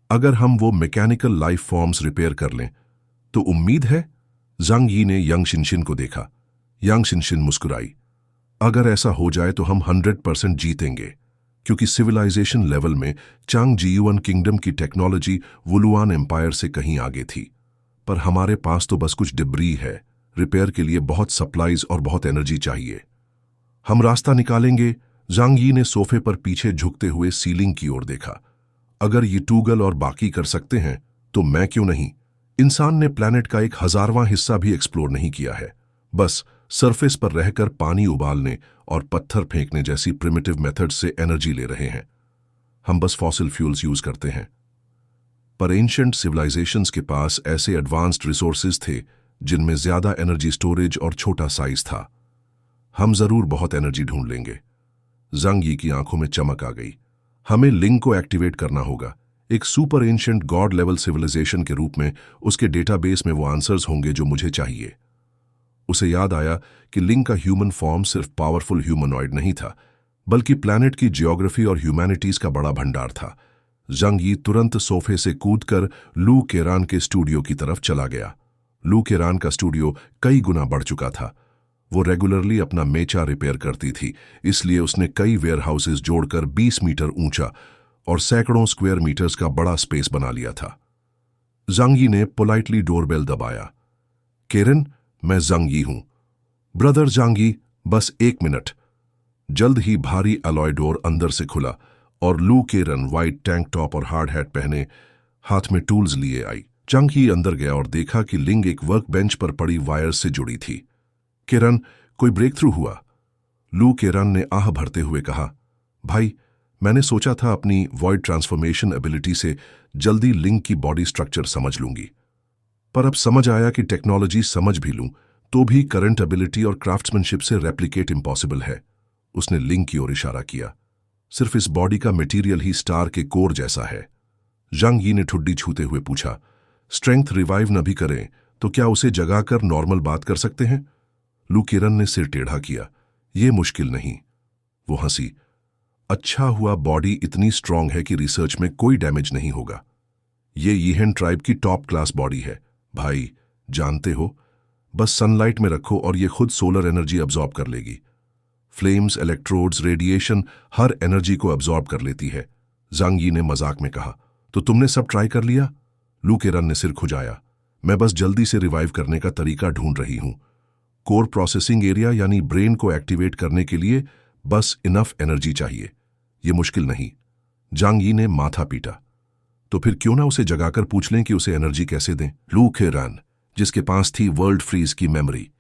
अगर हम वो मैकेनिकल लाइफ फॉर्म्स रिपेयर कर लें तो उम्मीद है? जांग यी ने यंग शिनशिन को देखा। यंग शिनशिन मुस्कुराई। अगर ऐसा हो जाए तो हम 100% जीतेंगे, क्योंकि सिविलाइजेशन लेवल में चांग जियुअन किंगडम की टेक्नोलॉजी वुलुआन एम्पायर से कहीं आगे थी। पर हमारे पास तो बस कुछ डिब्री है। रिपेयर के लिए बहुत सप्लाईज और बहुत एनर्जी चाहिए। हम रास्ता निकालेंगे। जांग यी ने सोफे पर पीछे झुकते हुए सीलिंग की ओर देखा। अगर ये टूगल और बाकी कर सकते हैं तो मैं क्यों नहीं? इंसान ने प्लैनेट का 1,000वां हिस्सा भी एक्सप्लोर नहीं किया है, बस सरफेस पर रहकर पानी उबालने और पत्थर फेंकने जैसी प्रिमिटिव मेथड से एनर्जी ले रहे हैं। हम बस फॉसिल फ्यूल्स यूज करते हैं। पर एंशिएंट सिविलाइजेशंस के पास ऐसे एडवांस्ड रिसोर्सेज थे जिनमें ज्यादा एनर्जी स्टोरेज और छोटा साइज था। हम जरूर बहुत एनर्जी ढूंढ लेंगे। जांग यी की आंखों में चमक आ गई। हमें लिंक को एक्टिवेट करना होगा। एक super ancient god level civilisation के रूप में उसके डेटाबेस में वो आंसर्स होंगे जो मुझे चाहिए। उसे याद आया कि लिंक का ह्यूमन फॉर्म सिर्फ पावरफुल ह्यूमनॉइड नहीं था, बल्कि प्लैनेट की जियोग्राफी और ह्यूमैनिटीज का बड़ा भंडार था। जांग यी तुरंत सोफे से कूदकर लू केरान के स्टूडियो की तरफ चला गया। लू केरान का स्टूडियो कई गुना बढ़ चुका था। वो रेगुलरली अपना मेचा रिपेयर करती थी, इसलिए उसने कई वेयरहाउसेस जोड़कर 20 मीटर ऊंचा और सैकड़ों स्क्वायर मीटर्स का बड़ा स्पेस बना लिया था। जांग यी ने पोलाइटली डोरबेल दबाया। केरन, मैं जांग यी हूं। ब्रदर जांग यी, बस 1 मिनट। जल्द ही भारी अलॉय डोर अंदर से खुला और लू केरन व्हाइट टैंक टॉप और हार्ड हैट पहने हाथ में टूल्स लिए आई। जांग यी अंदर गया और देखा कि लिंग एक वर्क बेंच पर पड़ी वायर से जुड़ी थी। केरन, कोई ब्रेक थ्रू हुआ? लू केरन ने आह भरते हुए कहा, भाई, मैंने सोचा था अपनी वॉइड ट्रांसफॉर्मेशन एबिलिटी से जल्दी लिंक की बॉडी स्ट्रक्चर समझ लूंगी, पर अब समझ आया कि टेक्नोलॉजी समझ भी लूं तो भी करंट एबिलिटी और क्राफ्ट्समैनशिप से रेप्लिकेट इम्पॉसिबल है। उसने लिंक की ओर इशारा किया। सिर्फ इस बॉडी का मटेरियल ही स्टार के कोर जैसा है। जांग यी ने ठुड्डी छूते हुए पूछा, स्ट्रेंथ रिवाइव न भी करें तो क्या उसे जगाकर नॉर्मल बात कर सकते हैं? लू केरन ने सिर टेढ़ा किया। यह मुश्किल नहीं। वो हंसी। अच्छा हुआ बॉडी इतनी स्ट्रांग है कि रिसर्च में कोई डैमेज नहीं होगा। ये यीहेन ट्राइब की टॉप क्लास बॉडी है भाई, जानते हो, बस सनलाइट में रखो और ये खुद सोलर एनर्जी अब्सॉर्ब कर लेगी। फ्लेम्स, इलेक्ट्रोड्स, रेडिएशन हर एनर्जी को अब्जॉर्ब कर लेती है। जांग यी ने मजाक में कहा, तो तुमने सब ट्राई कर लिया? लू केरन ने सिर खुजाया। मैं बस जल्दी से रिवाइव करने का तरीका ढूंढ रही हूं। कोर प्रोसेसिंग एरिया यानी ब्रेन को एक्टिवेट करने के लिए बस इनफ एनर्जी चाहिए। यह मुश्किल नहीं। जांग यी ने माथा पीटा। तो फिर क्यों ना उसे जगाकर पूछ लें कि उसे एनर्जी कैसे दें? लू केरन, जिसके पास थी वर्ल्ड फ्रीज की मेमोरी,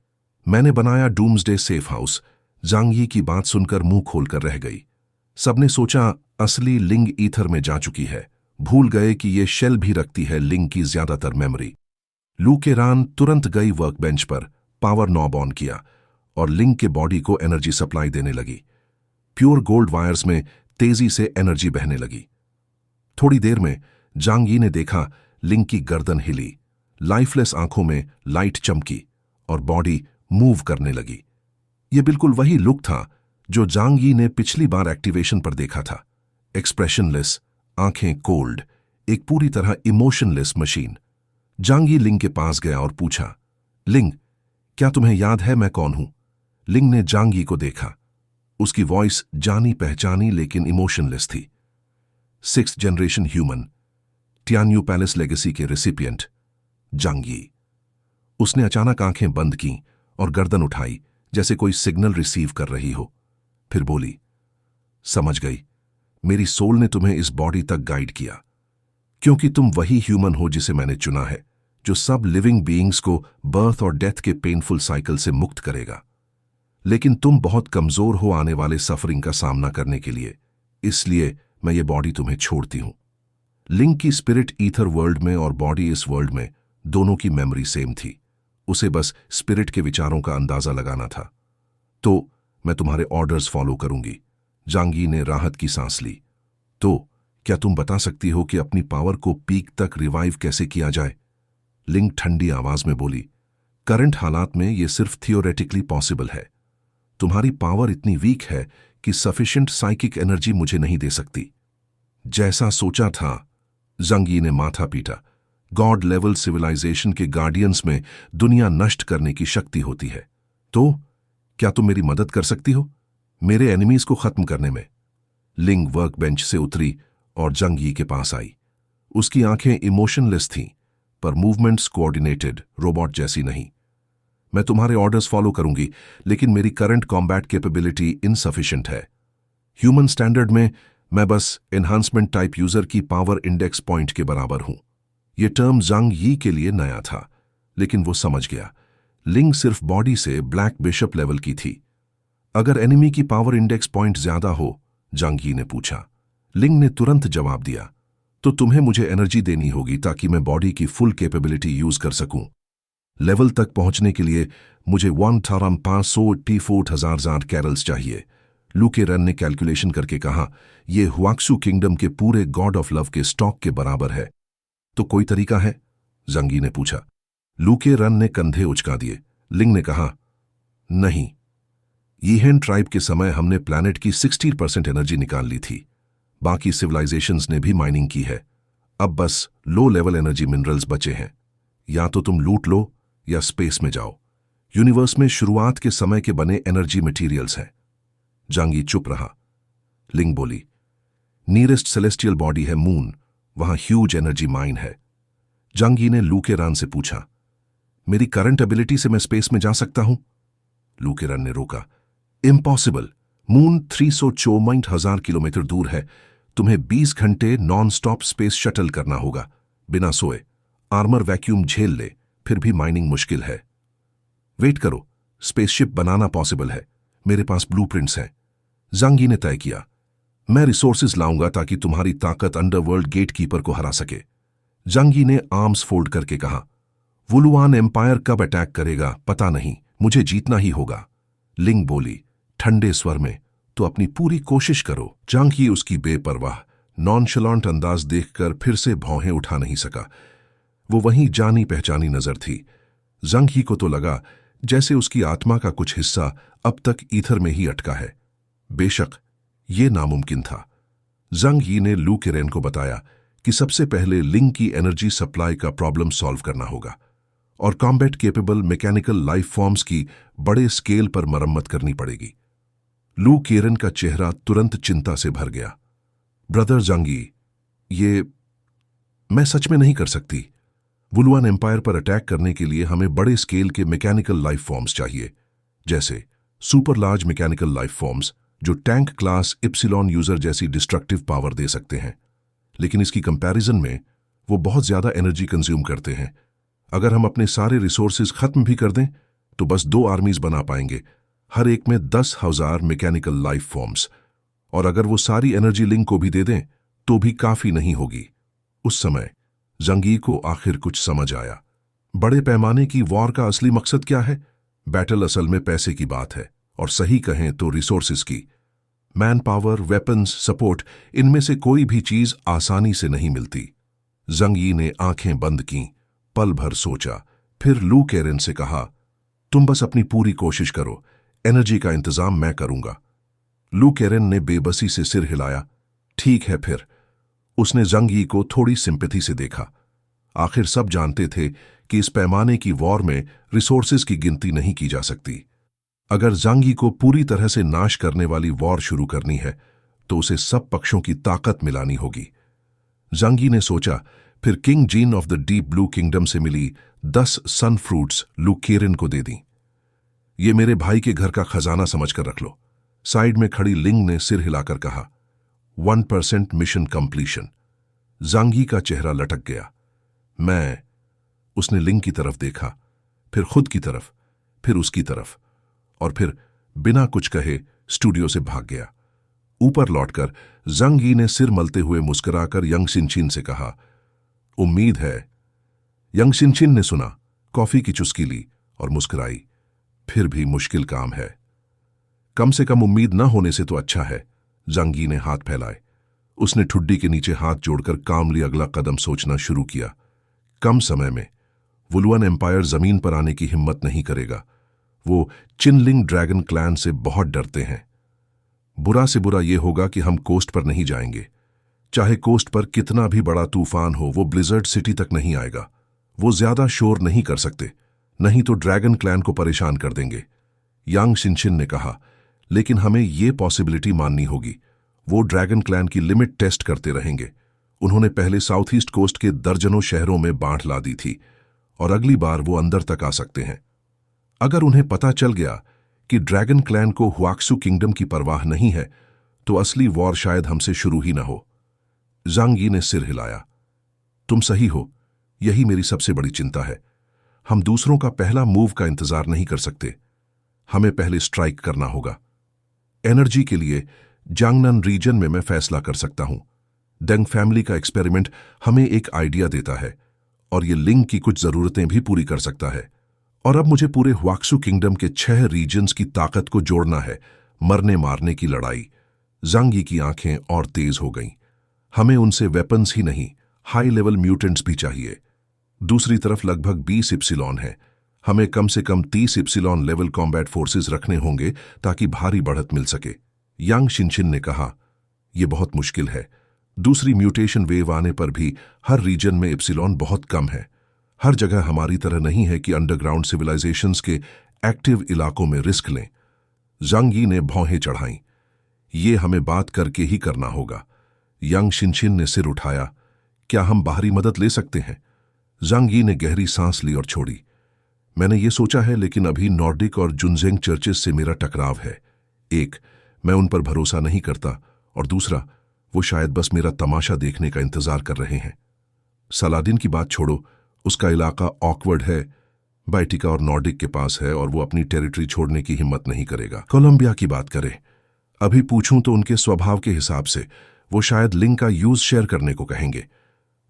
मैंने बनाया डूम्सडे सेफ हाउस। जांग यी की बात सुनकर मुंह खोलकर रह गई। सबने सोचा असली लिंग ईथर में जा चुकी है, भूल गए कि ये शेल भी रखती है लिंग की ज्यादातर मेमोरी। लू केरन तुरंत गई वर्कबेंच पर, पावर नॉब ऑन किया और लिंग के बॉडी को एनर्जी सप्लाई देने लगी। प्योर गोल्ड वायर्स में तेजी से एनर्जी बहने लगी। थोड़ी देर में जांग यी ने देखा लिंग की गर्दन हिली, लाइफलेस आंखों में लाइट चमकी और बॉडी मूव करने लगी। यह बिल्कुल वही लुक था जो जांग यी ने पिछली बार एक्टिवेशन पर देखा था। एक्सप्रेशनलेस, आंखें कोल्ड, एक पूरी तरह इमोशनलेस मशीन। जांग यी लिंग के पास गया और पूछा, लिंग, क्या तुम्हें याद है मैं कौन हूं? लिंग ने जांग यी को देखा। उसकी वॉइस जानी पहचानी लेकिन इमोशनलेस थी। 6th generation human, Tianyu palace legacy के रेसिपिएंट जांग यी। उसने अचानक आंखें बंद की और गर्दन उठाई जैसे कोई सिग्नल रिसीव कर रही हो। फिर बोली, समझ गई, मेरी सोल ने तुम्हें इस बॉडी तक गाइड किया, क्योंकि तुम वही ह्यूमन हो जिसे मैंने चुना है, जो सब लिविंग बीइंग्स को बर्थ और डेथ के पेनफुल साइकिल से मुक्त करेगा। लेकिन तुम बहुत कमजोर हो आने वाले सफरिंग का सामना करने के लिए, इसलिए मैं ये बॉडी तुम्हें छोड़ती हूं। लिंग की स्पिरिट ईथर वर्ल्ड में और बॉडी इस वर्ल्ड में दोनों की मेमोरी सेम थी। उसे बस स्पिरिट के विचारों का अंदाजा लगाना था। तो मैं तुम्हारे ऑर्डर्स फॉलो करूंगी। जांग यी ने राहत की सांस ली। तो क्या तुम बता सकती हो कि अपनी पावर को पीक तक रिवाइव कैसे किया जाए? लिंग ठंडी आवाज में बोली, करंट हालात में यह सिर्फ थियोरेटिकली पॉसिबल है। तुम्हारी पावर इतनी वीक है कि सफिशिएंट साइकिक एनर्जी मुझे नहीं दे सकती। जैसा सोचा था। जांग यी ने माथा पीटा। गॉड लेवल सिविलाइजेशन के गार्डियंस में दुनिया नष्ट करने की शक्ति होती है। तो क्या तुम मेरी मदद कर सकती हो मेरे एनिमीज को खत्म करने में? लिंग वर्कबेंच से उतरी और जांग यी के पास आई। उसकी आंखें इमोशनलेस थीं, पर मूवमेंट्स कोऑर्डिनेटेड, रोबोट जैसी नहीं। मैं तुम्हारे ऑर्डर्स फॉलो करूंगी, लेकिन मेरी करंट कॉम्बैट कैपेबिलिटी इनसफिशिएंट है। ह्यूमन स्टैंडर्ड में मैं बस एनहांसमेंट टाइप यूजर की पावर इंडेक्स पॉइंट के बराबर हूं। यह टर्म जांग यी के लिए नया था, लेकिन वो समझ गया। लिंग सिर्फ बॉडी से ब्लैक बिशप लेवल की थी। अगर एनिमी की पावर इंडेक्स पॉइंट ज्यादा हो? जांग यी ने पूछा। लिंग ने तुरंत जवाब दिया, तो तुम्हें मुझे एनर्जी देनी होगी ताकि मैं बॉडी की फुल कैपेबिलिटी यूज कर सकूं। लेवल तक पहुंचने के लिए मुझे 1,584,000 कैरल्स चाहिए। लू केरन ने कैलकुलेशन करके कहा, यह हुआक्सू किंगडम के पूरे गॉड ऑफ लव के स्टॉक के बराबर है। तो कोई तरीका है? जांग यी ने पूछा। लू केरन ने कंधे उचका दिए। लिंग ने कहा, नहीं, यीहेन ट्राइब के समय हमने प्लैनेट की 60% एनर्जी निकाल ली थी। बाकी सिविलाइजेशंस ने भी माइनिंग की है। अब बस लो लेवल एनर्जी मिनरल्स बचे हैं। या तो तुम लूट लो या स्पेस में जाओ। यूनिवर्स में शुरुआत के समय के बने एनर्जी मटेरियल्स हैं। जांग यी चुप रहा। लिंग बोली, नियरेस्ट सेलेस्टियल बॉडी है मून, वहां ह्यूज एनर्जी माइन है। जांग यी ने लू केरन से पूछा, मेरी करंट एबिलिटी से मैं स्पेस में जा सकता हूं? लू केरन ने रोका, इम्पॉसिबल। मून 364,000 किलोमीटर दूर है। तुम्हें 20 घंटे नॉन स्टॉप स्पेस शटल करना होगा, बिना सोए। आर्मर वैक्यूम झेल ले, फिर भी माइनिंग मुश्किल है। वेट करो, स्पेसशिप बनाना पॉसिबल है। मेरे पास ब्लूप्रिंट्स हैं। जांग यी ने तय किया, मैं रिसोर्सेज लाऊंगा ताकि तुम्हारी ताकत अंडरवर्ल्ड गेटकीपर को हरा सके। जांग यी ने आर्म्स फोल्ड करके कहा, वुलुआन एम्पायर कब अटैक करेगा पता नहीं, मुझे जीतना ही होगा। लिंग बोली ठंडे स्वर में, तो अपनी पूरी कोशिश करो। जांग यी उसकी बेपरवाह नॉनशलांट अंदाज देखकर फिर से भौहें उठा नहीं सका। वो वहीं जानी पहचानी नजर थी। जांग यी को तो लगा जैसे उसकी आत्मा का कुछ हिस्सा अब तक ईथर में ही अटका है। बेशक ये नामुमकिन था। जांग यी ने लू केरन को बताया कि सबसे पहले लिंग की एनर्जी सप्लाई का प्रॉब्लम सॉल्व करना होगा और combat capable mechanical life forms की बड़े स्केल पर मरम्मत करनी पड़ेगी। लू केरन का चेहरा तुरंत चिंता से भर गया। ब्रदर जंगी, ये मैं सच में नहीं कर सकती। वुलुआन एम्पायर पर अटैक करने के लिए हमें बड़े स्केल के मैकेनिकल लाइफ फॉर्म्स चाहिए, जैसे super large mechanical life forms जो टैंक क्लास इप्सिलॉन यूजर जैसी डिस्ट्रक्टिव पावर दे सकते हैं। लेकिन इसकी कंपैरिजन में वो बहुत ज्यादा एनर्जी कंज्यूम करते हैं। अगर हम अपने सारे रिसोर्सेज खत्म भी कर दें तो बस 2 आर्मीज बना पाएंगे, हर एक में 10,000 मैकेनिकल लाइफ फॉर्म्स। और अगर वो सारी एनर्जी लिंक को भी दे दें तो भी काफी नहीं होगी। उस समय जंगी को आखिर कुछ समझ आया। बड़े पैमाने की वॉर का असली मकसद क्या है? बैटल असल में पैसे की बात है, और सही कहें तो रिसोर्सेज की। मैन पावर, वेपन्स, सपोर्ट, इनमें से कोई भी चीज आसानी से नहीं मिलती। जंगी ने आंखें बंद की, पल भर सोचा, फिर लू केरन से कहा, तुम बस अपनी पूरी कोशिश करो, एनर्जी का इंतजाम मैं करूंगा। लू केरन ने बेबसी से सिर हिलाया। ठीक है फिर। उसने जंगी को थोड़ी सिंपैथी से देखा। आखिर सब जानते थे कि इस पैमाने की वॉर में रिसोर्सेज की गिनती नहीं की जा सकती। अगर जंगी को पूरी तरह से नाश करने वाली वॉर शुरू करनी है तो उसे सब पक्षों की ताकत मिलानी होगी। जंगी ने सोचा, फिर king gene of the deep blue kingdom से मिली 10 सन फ्रूट्स लू केरन को दे दी। ये मेरे भाई के घर का खजाना समझकर रख लो। साइड में खड़ी लिंग ने सिर हिलाकर कहा, 1% मिशन कंप्लीशन। जंगी का चेहरा लटक गया। उसने लिंग की तरफ देखा, फिर खुद की तरफ, फिर उसकी तरफ, और फिर बिना कुछ कहे स्टूडियो से भाग गया। ऊपर लौटकर जंगी ने सिर मलते हुए मुस्कुराकर यंग सिनचिन से कहा, उम्मीद है। यंग सिनचिन ने सुना, कॉफी की चुस्की ली और मुस्कुराई। फिर भी मुश्किल काम है। कम से कम उम्मीद न होने से तो अच्छा है। जंगी ने हाथ फैलाए। उसने ठुड्डी के नीचे हाथ जोड़कर कामली अगला कदम सोचना शुरू किया। कम समय में वुलुआन एम्पायर जमीन पर आने की हिम्मत नहीं करेगा। वो चिनलिंग ड्रैगन क्लैन से बहुत डरते हैं। बुरा से बुरा यह होगा कि हम कोस्ट पर नहीं जाएंगे। चाहे कोस्ट पर कितना भी बड़ा तूफान हो, वो ब्लिजर्ड सिटी तक नहीं आएगा। वो ज्यादा शोर नहीं कर सकते, नहीं तो ड्रैगन क्लैन को परेशान कर देंगे। यांग शिनशिन ने कहा, लेकिन हमें ये पॉसिबिलिटी माननी होगी। वो ड्रैगन क्लैन की लिमिट टेस्ट करते रहेंगे। उन्होंने पहले साउथ ईस्ट कोस्ट के दर्जनों शहरों में बांट ला दी थी, और अगली बार वो अंदर तक आ सकते हैं। अगर उन्हें पता चल गया कि ड्रैगन क्लैन को हुआक्सू किंगडम की परवाह नहीं है, तो असली वॉर शायद हमसे शुरू ही न हो। जांगी ने सिर हिलाया। तुम सही हो, यही मेरी सबसे बड़ी चिंता है। हम दूसरों का पहला मूव का इंतजार नहीं कर सकते। हमें पहले स्ट्राइक करना होगा। एनर्जी के लिए जांगनन रीजन में मैं फैसला कर सकता हूं। डेंग फैमिली का एक्सपेरिमेंट हमें एक आइडिया देता है, और ये लिंग की कुछ जरूरतें भी पूरी कर सकता है। और अब मुझे पूरे हुआक्सू किंगडम के 6 रीजन्स की ताकत को जोड़ना है। मरने मारने की लड़ाई। जांगी की आंखें और तेज हो गईं। हमें उनसे वेपन्स ही नहीं, हाई लेवल म्यूटेंट्स भी चाहिए। दूसरी तरफ लगभग 20 इप्सिलॉन है। हमें कम से कम 30 इप्सिलॉन लेवल कॉम्बैट फोर्सेस रखने होंगे ताकि भारी बढ़त मिल सके। यांग शिनशिन ने कहा, यह बहुत मुश्किल है। दूसरी म्यूटेशन वेव आने पर भी हर रीजन में इप्सिलॉन बहुत कम है। हर जगह हमारी तरह नहीं है कि अंडरग्राउंड सिविलाइजेशंस के एक्टिव इलाकों में रिस्क लें। जांगी ने भौहें चढ़ाईं। ये हमें बात करके ही करना होगा। यांग शिनशिन ने सिर उठाया। क्या हम बाहरी मदद ले सकते हैं? जांगी ने गहरी सांस ली और छोड़ी। मैंने ये सोचा है, लेकिन अभी नॉर्डिक और जुनजेंग चर्चेस से मेरा टकराव है। एक, मैं उन पर भरोसा नहीं करता, और दूसरा, वो शायद बस मेरा तमाशा देखने का इंतजार कर रहे हैं। सलादिन की बात छोड़ो, उसका इलाका ऑकवर्ड है, बाइटिका और नॉर्डिक के पास है, और वो अपनी टेरिटरी छोड़ने की हिम्मत नहीं करेगा। कोलंबिया की बात करें, अभी पूछूं तो उनके स्वभाव के हिसाब से वो शायद लिंक का यूज शेयर करने को कहेंगे।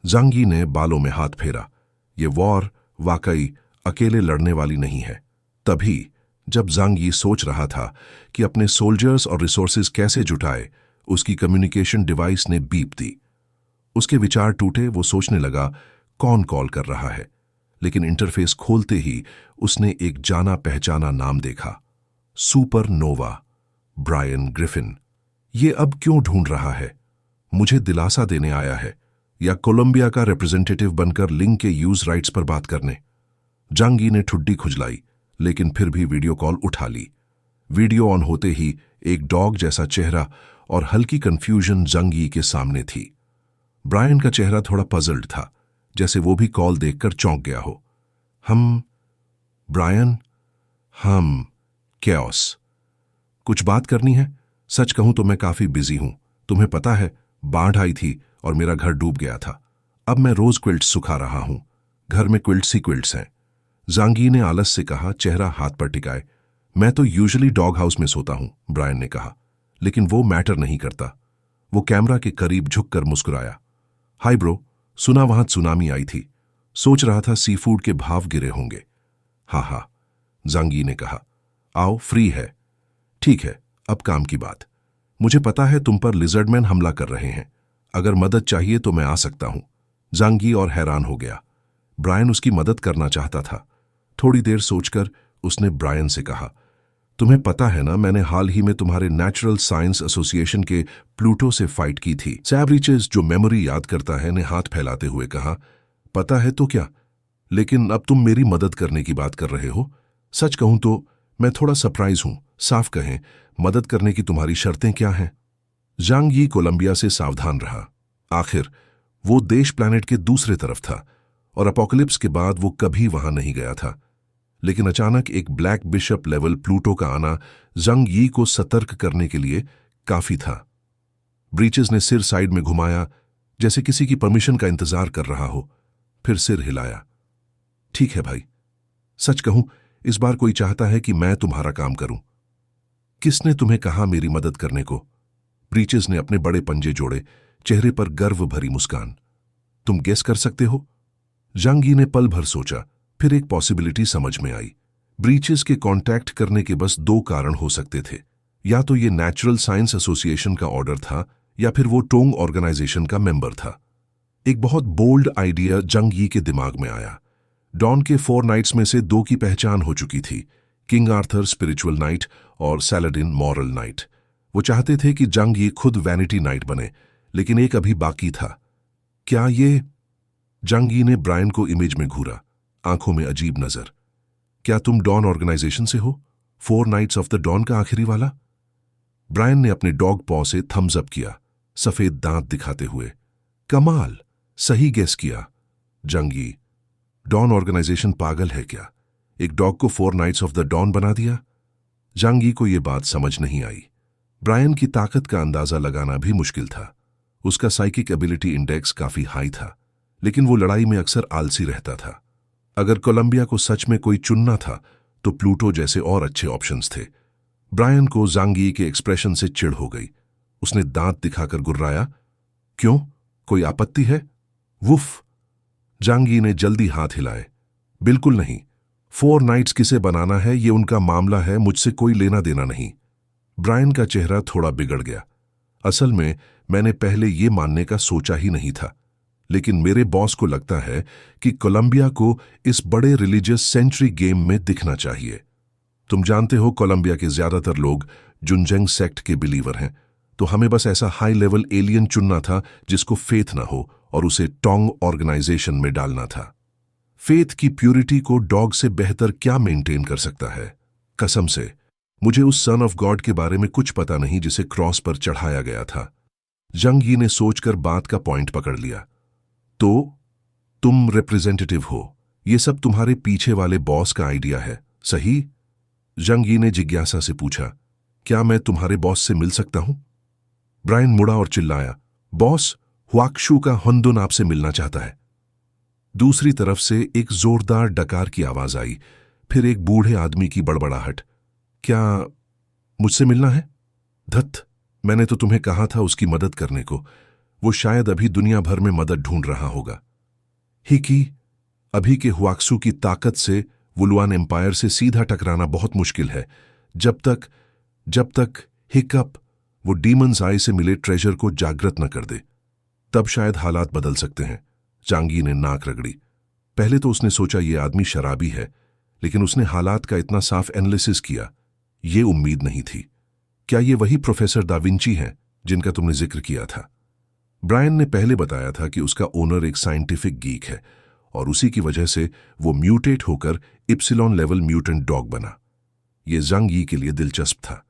जांगी ने बालों में हाथ फेरा। ये वॉर वाकई अकेले लड़ने वाली नहीं है। तभी जब जांगी सोच रहा था कि अपने सोल्जर्स और रिसोर्सेज कैसे जुटाए, उसकी कम्युनिकेशन डिवाइस ने बीप दी। उसके विचार टूटे। वो सोचने लगा, कौन कॉल कर रहा है? लेकिन इंटरफेस खोलते ही उसने एक जाना पहचाना नाम देखा, सुपरनोवा। Brian Griffin. ये अब क्यों ढूंढ रहा है? मुझे दिलासा देने आया है, या कोलंबिया का रिप्रेजेंटेटिव बनकर लिंक के यूज राइट्स पर बात करने? जांगी ने ठुड्डी खुजलाई, लेकिन फिर भी वीडियो कॉल उठा ली। वीडियो ऑन होते ही एक डॉग जैसा चेहरा और हल्की कंफ्यूजन जंग यी के सामने थी। ब्रायन का चेहरा थोड़ा पजल्ड था, जैसे वो भी कॉल देखकर चौंक गया हो। Brian, chaos. कुछ बात करनी है? सच कहूं तो मैं काफी बिजी हूं। तुम्हें पता है, बाढ़ आई थी और मेरा घर डूब गया था। अब मैं रोज क्विल्ट्स सुखा रहा हूं। घर में क्विल्ट्स ही क्विल्ट्स हैं। जांगी ने आलस से कहा, चेहरा हाथ पर टिकाए। मैं तो यूजुअली डॉग हाउस में सोता हूं, ब्रायन ने कहा, लेकिन वो मैटर नहीं करता। वो कैमरा के करीब झुककर मुस्कुराया। हाय ब्रो, सुना वहां सुनामी आई थी। सोच रहा था सी फूड के भाव गिरे होंगे। हाँ, जांगी ने कहा। आओ, फ्री है। ठीक है, अब काम की बात। मुझे पता है तुम पर लिजर्डमैन हमला कर रहे हैं। अगर मदद चाहिए तो मैं आ सकता हूं। जांगी और हैरान हो गया। ब्रायन उसकी मदद करना चाहता था। थोड़ी देर सोचकर उसने ब्रायन से कहा, तुम्हें पता है ना, मैंने हाल ही में तुम्हारे नेचुरल साइंस एसोसिएशन के प्लूटो से फाइट की थी। सैब्रिचेस, जो मेमोरी याद करता है, ने हाथ फैलाते हुए कहा, पता है तो क्या, लेकिन अब तुम मेरी मदद करने की बात कर रहे हो। सच कहूं तो मैं थोड़ा सरप्राइज हूं। साफ कहें, मदद करने की तुम्हारी शर्तें क्या हैं? जांग यी कोलंबिया से सावधान रहा। आखिर वो देश प्लैनेट के दूसरे तरफ था और अपोकलिप्स के बाद वो कभी वहां नहीं गया था। लेकिन अचानक एक ब्लैक बिशप लेवल प्लूटो का आना जांग यी को सतर्क करने के लिए काफी था। ब्रीचेस ने सिर साइड में घुमाया, जैसे किसी की परमिशन का इंतजार कर रहा हो, फिर सिर हिलाया। ठीक है भाई, सच कहूं, इस बार कोई चाहता है कि मैं तुम्हारा काम करूं। किसने तुम्हें कहा मेरी मदद करने को? ब्रीचेस ने अपने बड़े पंजे जोड़े, चेहरे पर गर्व भरी मुस्कान। तुम गेस कर सकते हो? जांग यी ने पल भर सोचा, फिर एक पॉसिबिलिटी समझ में आई। ब्रीचेस के कांटेक्ट करने के बस दो कारण हो सकते थे। या तो ये नेचुरल साइंस एसोसिएशन का ऑर्डर था, या फिर वो टोंग ऑर्गेनाइजेशन का मेंबर था। एक बहुत बोल्ड आइडिया जांग यी के दिमाग में आया। डॉन के 4 नाइट्स में से 2 की पहचान हो चुकी थी, किंग आर्थर स्पिरिचुअल नाइट और सैलाडिन मॉरल नाइट। वो चाहते थे कि जांग यी खुद वैनिटी नाइट बने, लेकिन एक अभी बाकी था। क्या ये? जांग यी ने ब्रायन को इमेज में घूरा, आंखों में अजीब नजर। क्या तुम डॉन ऑर्गेनाइजेशन से हो? 4 नाइट्स ऑफ द डॉन का आखिरी वाला? ब्रायन ने अपने डॉग पॉ से थम्स अप किया, सफेद दांत दिखाते हुए। कमाल, सही गेस किया। जांग यी, डॉन ऑर्गेनाइजेशन पागल है क्या? एक डॉग को 4 नाइट्स ऑफ द डॉन बना दिया? जांग यी को यह बात समझ नहीं आई। ब्रायन की ताकत का अंदाजा लगाना भी मुश्किल था। उसका साइकिक एबिलिटी इंडेक्स काफी हाई था, लेकिन वो लड़ाई में अक्सर आलसी रहता था। अगर कोलंबिया को सच में कोई चुनना था तो प्लूटो जैसे और अच्छे ऑप्शंस थे। ब्रायन को जांग यी के एक्सप्रेशन से चिढ़ हो गई। उसने दांत दिखाकर गुर्राया, क्यों, कोई आपत्ति है? वुफ! जांग यी ने जल्दी हाथ हिलाए। बिल्कुल नहीं। 4 नाइट्स किसे बनाना है ये उनका मामला है, मुझसे कोई लेना देना नहीं। ब्रायन का चेहरा थोड़ा बिगड़ गया। असल में मैंने पहले ये मानने का सोचा ही नहीं था, लेकिन मेरे बॉस को लगता है कि कोलंबिया को इस बड़े रिलीजियस सेंचुरी गेम में दिखना चाहिए। तुम जानते हो, कोलंबिया के ज्यादातर लोग जुनजेंग सेक्ट के बिलीवर हैं, तो हमें बस ऐसा हाई लेवल एलियन चुनना था जिसको फेथ ना हो, और उसे टोंग ऑर्गेनाइजेशन में डालना था। फेथ की प्यूरिटी को डॉग से बेहतर क्या मेंटेन कर सकता है? कसम से, मुझे उस सन ऑफ गॉड के बारे में कुछ पता नहीं जिसे क्रॉस पर चढ़ाया गया था। जांग यी ने सोचकर बात का पॉइंट पकड़ लिया। तो तुम रिप्रेजेंटेटिव हो, ये सब तुम्हारे पीछे वाले बॉस का आइडिया है, सही? जांग यी ने जिज्ञासा से पूछा, क्या मैं तुम्हारे बॉस से मिल सकता हूं? ब्रायन मुड़ा और चिल्लाया, बॉस, हुआक्शू का हुंदुन आपसे मिलना चाहता है। दूसरी तरफ से एक जोरदार डकार की आवाज आई, फिर एक बूढ़े आदमी की बड़बड़ाहट। क्या मुझसे मिलना है? धत, मैंने तो तुम्हें कहा था उसकी मदद करने को। वो शायद अभी दुनिया भर में मदद ढूंढ रहा होगा। हिकी, अभी के हुआक्सू की ताकत से वुलुआन एम्पायर से सीधा टकराना बहुत मुश्किल है। जब तक हिकअप वो डीमंस आई से मिले ट्रेजर को जागृत न कर दे, तब शायद हालात बदल सकते हैं। जांग यी ने नाक रगड़ी। पहले तो उसने सोचा ये आदमी शराबी है, लेकिन उसने हालात का इतना साफ एनालिसिस किया, ये उम्मीद नहीं थी। क्या ये वही प्रोफेसर दा विंची हैं जिनका तुमने जिक्र किया था? ब्रायन ने पहले बताया था कि उसका ओनर एक साइंटिफिक गीक है और उसी की वजह से वो म्यूटेट होकर इप्सिलॉन लेवल म्यूटेंट डॉग बना। ये ज़ांग यी के लिए दिलचस्प था।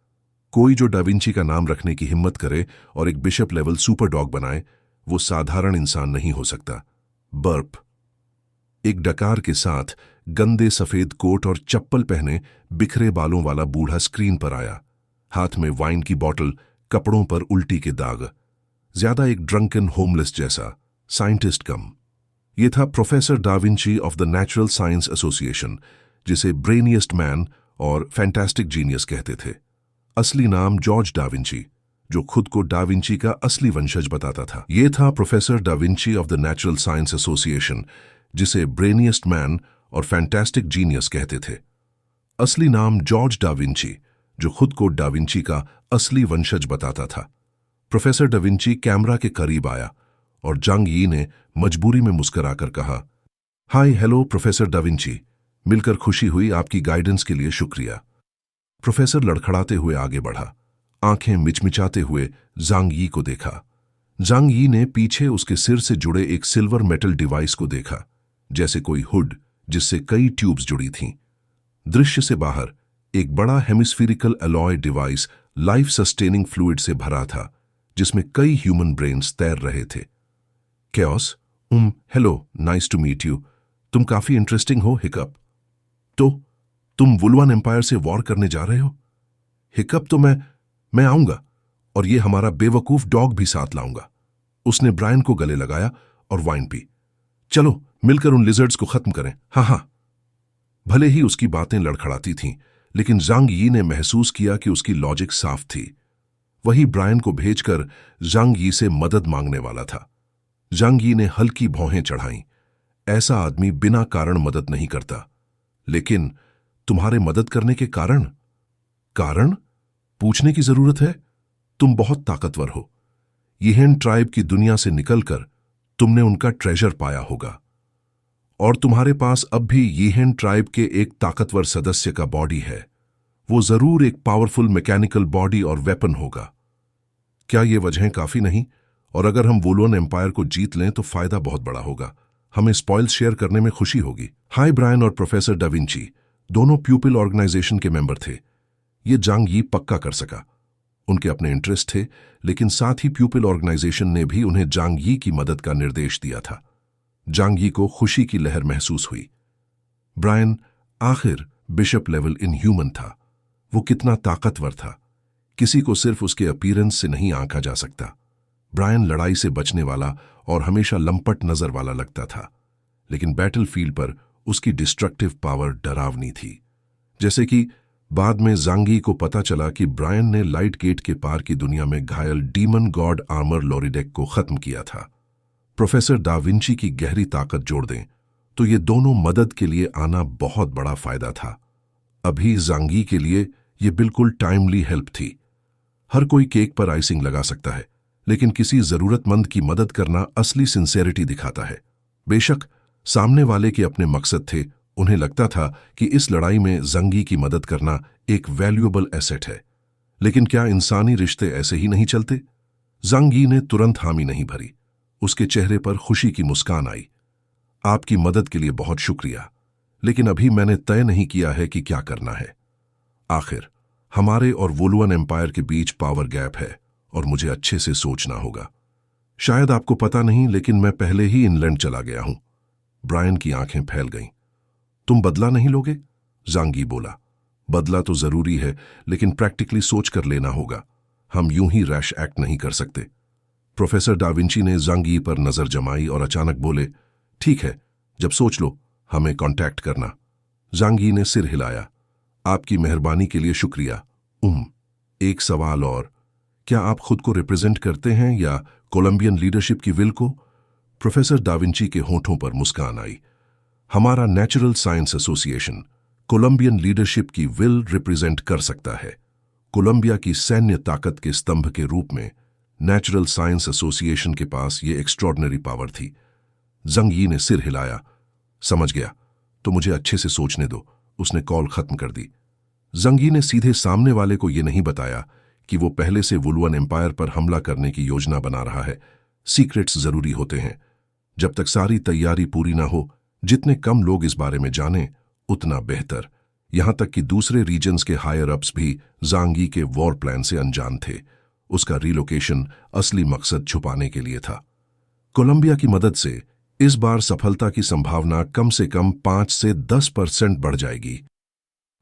कोई जो डाविंची का नाम रखने की हिम्मत करे और एक बिशप लेवल सुपर डॉग बनाए, वो साधारण इंसान नहीं हो सकता। बर्प। एक डकार के साथ गंदे सफेद कोट और चप्पल पहने बिखरे बालों वाला बूढ़ा स्क्रीन पर आया। हाथ में वाइन की बोतल, कपड़ों पर उल्टी के दाग। ज्यादा एक ड्रंकन होमलेस जैसा, साइंटिस्ट कम। ये था professor da Vinci of the natural science association, जिसे ब्रेनियस्ट मैन और फैंटास्टिक जीनियस कहते थे। असली नाम जॉर्ज डाविंची, जो खुद को डाविंची का असली वंशज बताता था। ये था professor da Vinci of the natural science association, जिसे ब्रेनियस्ट मैन और फैंटास्टिक जीनियस कहते थे। असली नाम जॉर्ज डाविंची, जो खुद को डाविंची का असली वंशज बताता था। प्रोफेसर डाविंची कैमरा के करीब आया और ज़ांग यी ने मजबूरी में मुस्कुराकर कहा, हाय हेलो प्रोफेसर डाविंची, मिलकर खुशी हुई, आपकी गाइडेंस के लिए शुक्रिया। प्रोफेसर लड़खड़ाते हुए आगे बढ़ा, आंखें मिचमिचाते हुए ज़ांग यी को देखा। ज़ांग यी ने पीछे उसके सिर से जुड़े एक सिल्वर मेटल डिवाइस को देखा, जैसे कोई हुड जिससे कई ट्यूब्स जुड़ी थीं। दृश्य से बाहर एक बड़ा hemispherical alloy device life sustaining fluid से भरा था, जिसमें कई ह्यूमन ब्रेन्स तैर रहे थे। Chaos, hello, nice to meet you. तुम काफी इंटरेस्टिंग हो। हिकअप, तो तुम वुलवन एम्पायर से वॉर करने जा रहे हो? हिकअप, तो मैं आऊंगा, और ये हमारा बेवकूफ डॉग भी साथ लाऊंगा। उसने ब्रायन को गले लगाया और वाइन पी। चलो मिलकर उन लिजर्ड्स को खत्म करें। हाँ हाँ। भले ही उसकी बातें लड़खड़ाती थीं, लेकिन ज़ांग यी ने महसूस किया कि उसकी लॉजिक साफ थी। वही ब्रायन को भेजकर ज़ांग यी से मदद मांगने वाला था। ज़ांग यी ने हल्की भौहें चढ़ाईं। ऐसा आदमी बिना कारण मदद नहीं करता। लेकिन तुम्हारे मदद करने के कारण? कारण पूछने की जरूरत है? तुम बहुत ताकतवर हो। यिहेन ट्राइब की दुनिया से निकलकर तुमने उनका ट्रेजर पाया होगा, और तुम्हारे पास अब भी यिहेन ट्राइब के एक ताकतवर सदस्य का बॉडी है। वो जरूर एक पावरफुल मैकेनिकल बॉडी और वेपन होगा। क्या ये वजहें काफी नहीं? और अगर हम वुलवन एम्पायर को जीत लें तो फायदा बहुत बड़ा होगा। हमें स्पॉइल्स शेयर करने में खुशी होगी। हाय ब्रायन और प्रोफेसर डाविंची दोनों प्यूपिल ऑर्गेनाइजेशन के मेंबर थे। ये ज़ांग यी पक्का कर सका। उनके अपने इंटरेस्ट थे, लेकिन साथ ही प्यूपिल ऑर्गेनाइजेशन ने भी उन्हें ज़ांग यी की मदद का निर्देश दिया था। ज़ांग यी को खुशी की लहर महसूस हुई। ब्रायन आखिर बिशप लेवल इनह्यूमन था। वो कितना ताकतवर था, किसी को सिर्फ उसके अपीयरेंस से नहीं आंका जा सकता। ब्रायन लड़ाई से बचने वाला और हमेशा लंपट नजर वाला लगता था, लेकिन बैटलफील्ड पर उसकी डिस्ट्रक्टिव पावर डरावनी थी। जैसे कि बाद में ज़ांग यी को पता चला कि ब्रायन ने लाइट गेट के पार की दुनिया में घायल डीमन गॉड आर्मर लोरिडेक को खत्म किया था। प्रोफेसर डाविंची की गहरी ताकत जोड़ दें तो ये दोनों मदद के लिए आना बहुत बड़ा फायदा था। अभी ज़ांग यी के लिए ये बिल्कुल टाइमली हेल्प थी। हर कोई केक पर आइसिंग लगा सकता है, लेकिन किसी जरूरतमंद की मदद करना असली सिंसेरिटी दिखाता है। बेशक सामने वाले के अपने मकसद थे, उन्हें लगता था कि इस लड़ाई में ज़ांग यी की मदद करना एक वैल्यूएबल एसेट है। लेकिन क्या इंसानी रिश्ते ऐसे ही नहीं चलते? ज़ांग यी ने तुरंत हामी नहीं भरी। उसके चेहरे पर खुशी की मुस्कान आई। आपकी मदद के लिए बहुत शुक्रिया, लेकिन अभी मैंने तय नहीं किया है कि क्या करना है। आखिर हमारे और वुलवन एम्पायर के बीच पावर गैप है और मुझे अच्छे से सोचना होगा। शायद आपको पता नहीं, लेकिन मैं पहले ही इंग्लैंड चला गया हूं। ब्रायन की आंखें फैल गईं। तुम बदला नहीं लोगे? ज़ांग यी बोला। बदला तो जरूरी है, लेकिन प्रैक्टिकली सोच कर लेना होगा। हम यूं ही रैश एक्ट नहीं कर सकते। प्रोफेसर डाविंची ने ज़ांग यी पर नजर जमाई और अचानक बोले, ठीक है, जब सोच लो हमें कांटेक्ट करना। ज़ांग यी ने सिर हिलाया। आपकी मेहरबानी के लिए शुक्रिया। एक सवाल और, क्या आप खुद को रिप्रेजेंट करते हैं या कोलंबियन लीडरशिप की विल को? प्रोफेसर डाविंची के होठों पर मुस्कान आई। हमारा natural science association Colombian leadership की विल रिप्रेजेंट कर सकता है। कोलंबिया की सैन्य ताकत के स्तंभ के रूप में नेचुरल साइंस एसोसिएशन के पास ये एक्स्ट्रॉर्डिनरी पावर थी। ज़ांग यी ने सिर हिलाया। समझ गया, तो मुझे अच्छे से सोचने दो। उसने कॉल खत्म कर दी। ज़ांग यी ने सीधे सामने वाले को यह नहीं बताया कि वो पहले से वुलवन एम्पायर पर हमला करने की योजना बना रहा है। सीक्रेट्स जरूरी होते हैं। जब तक सारी तैयारी पूरी ना हो, जितने कम लोग इस बारे में जानें, उतना बेहतर। यहां तक कि दूसरे रीजन्स के हायर अप्स भी जांग यी के वॉर प्लान से अनजान थे। उसका रिलोकेशन असली मकसद छुपाने के लिए था। कोलंबिया की मदद से इस बार सफलता की संभावना कम से कम 5 से 10% बढ़ जाएगी।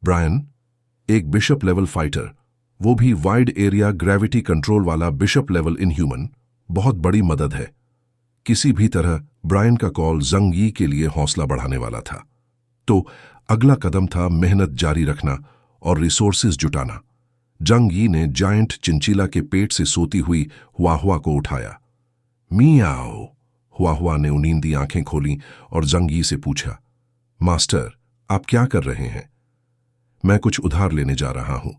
ब्रायन, एक बिशप लेवल फाइटर, वो भी वाइड एरिया ग्रेविटी कंट्रोल वाला बिशप लेवल इनह्यूमन, बहुत बड़ी मदद है। किसी भी तरह ब्रायन का कॉल जांग यी के लिए हौसला बढ़ाने वाला था। तो अगला कदम था मेहनत जारी रखना और रिसोर्सेज जुटाना। जांग यी ने जायंट चिंचिला के पेट से सोती हुई हुआहुआ को उठाया। मियाओ, हुआहुआ ने उनींदी आंखें खोली और जांग यी से पूछा, मास्टर, आप क्या कर रहे हैं? मैं कुछ उधार लेने जा रहा हूं।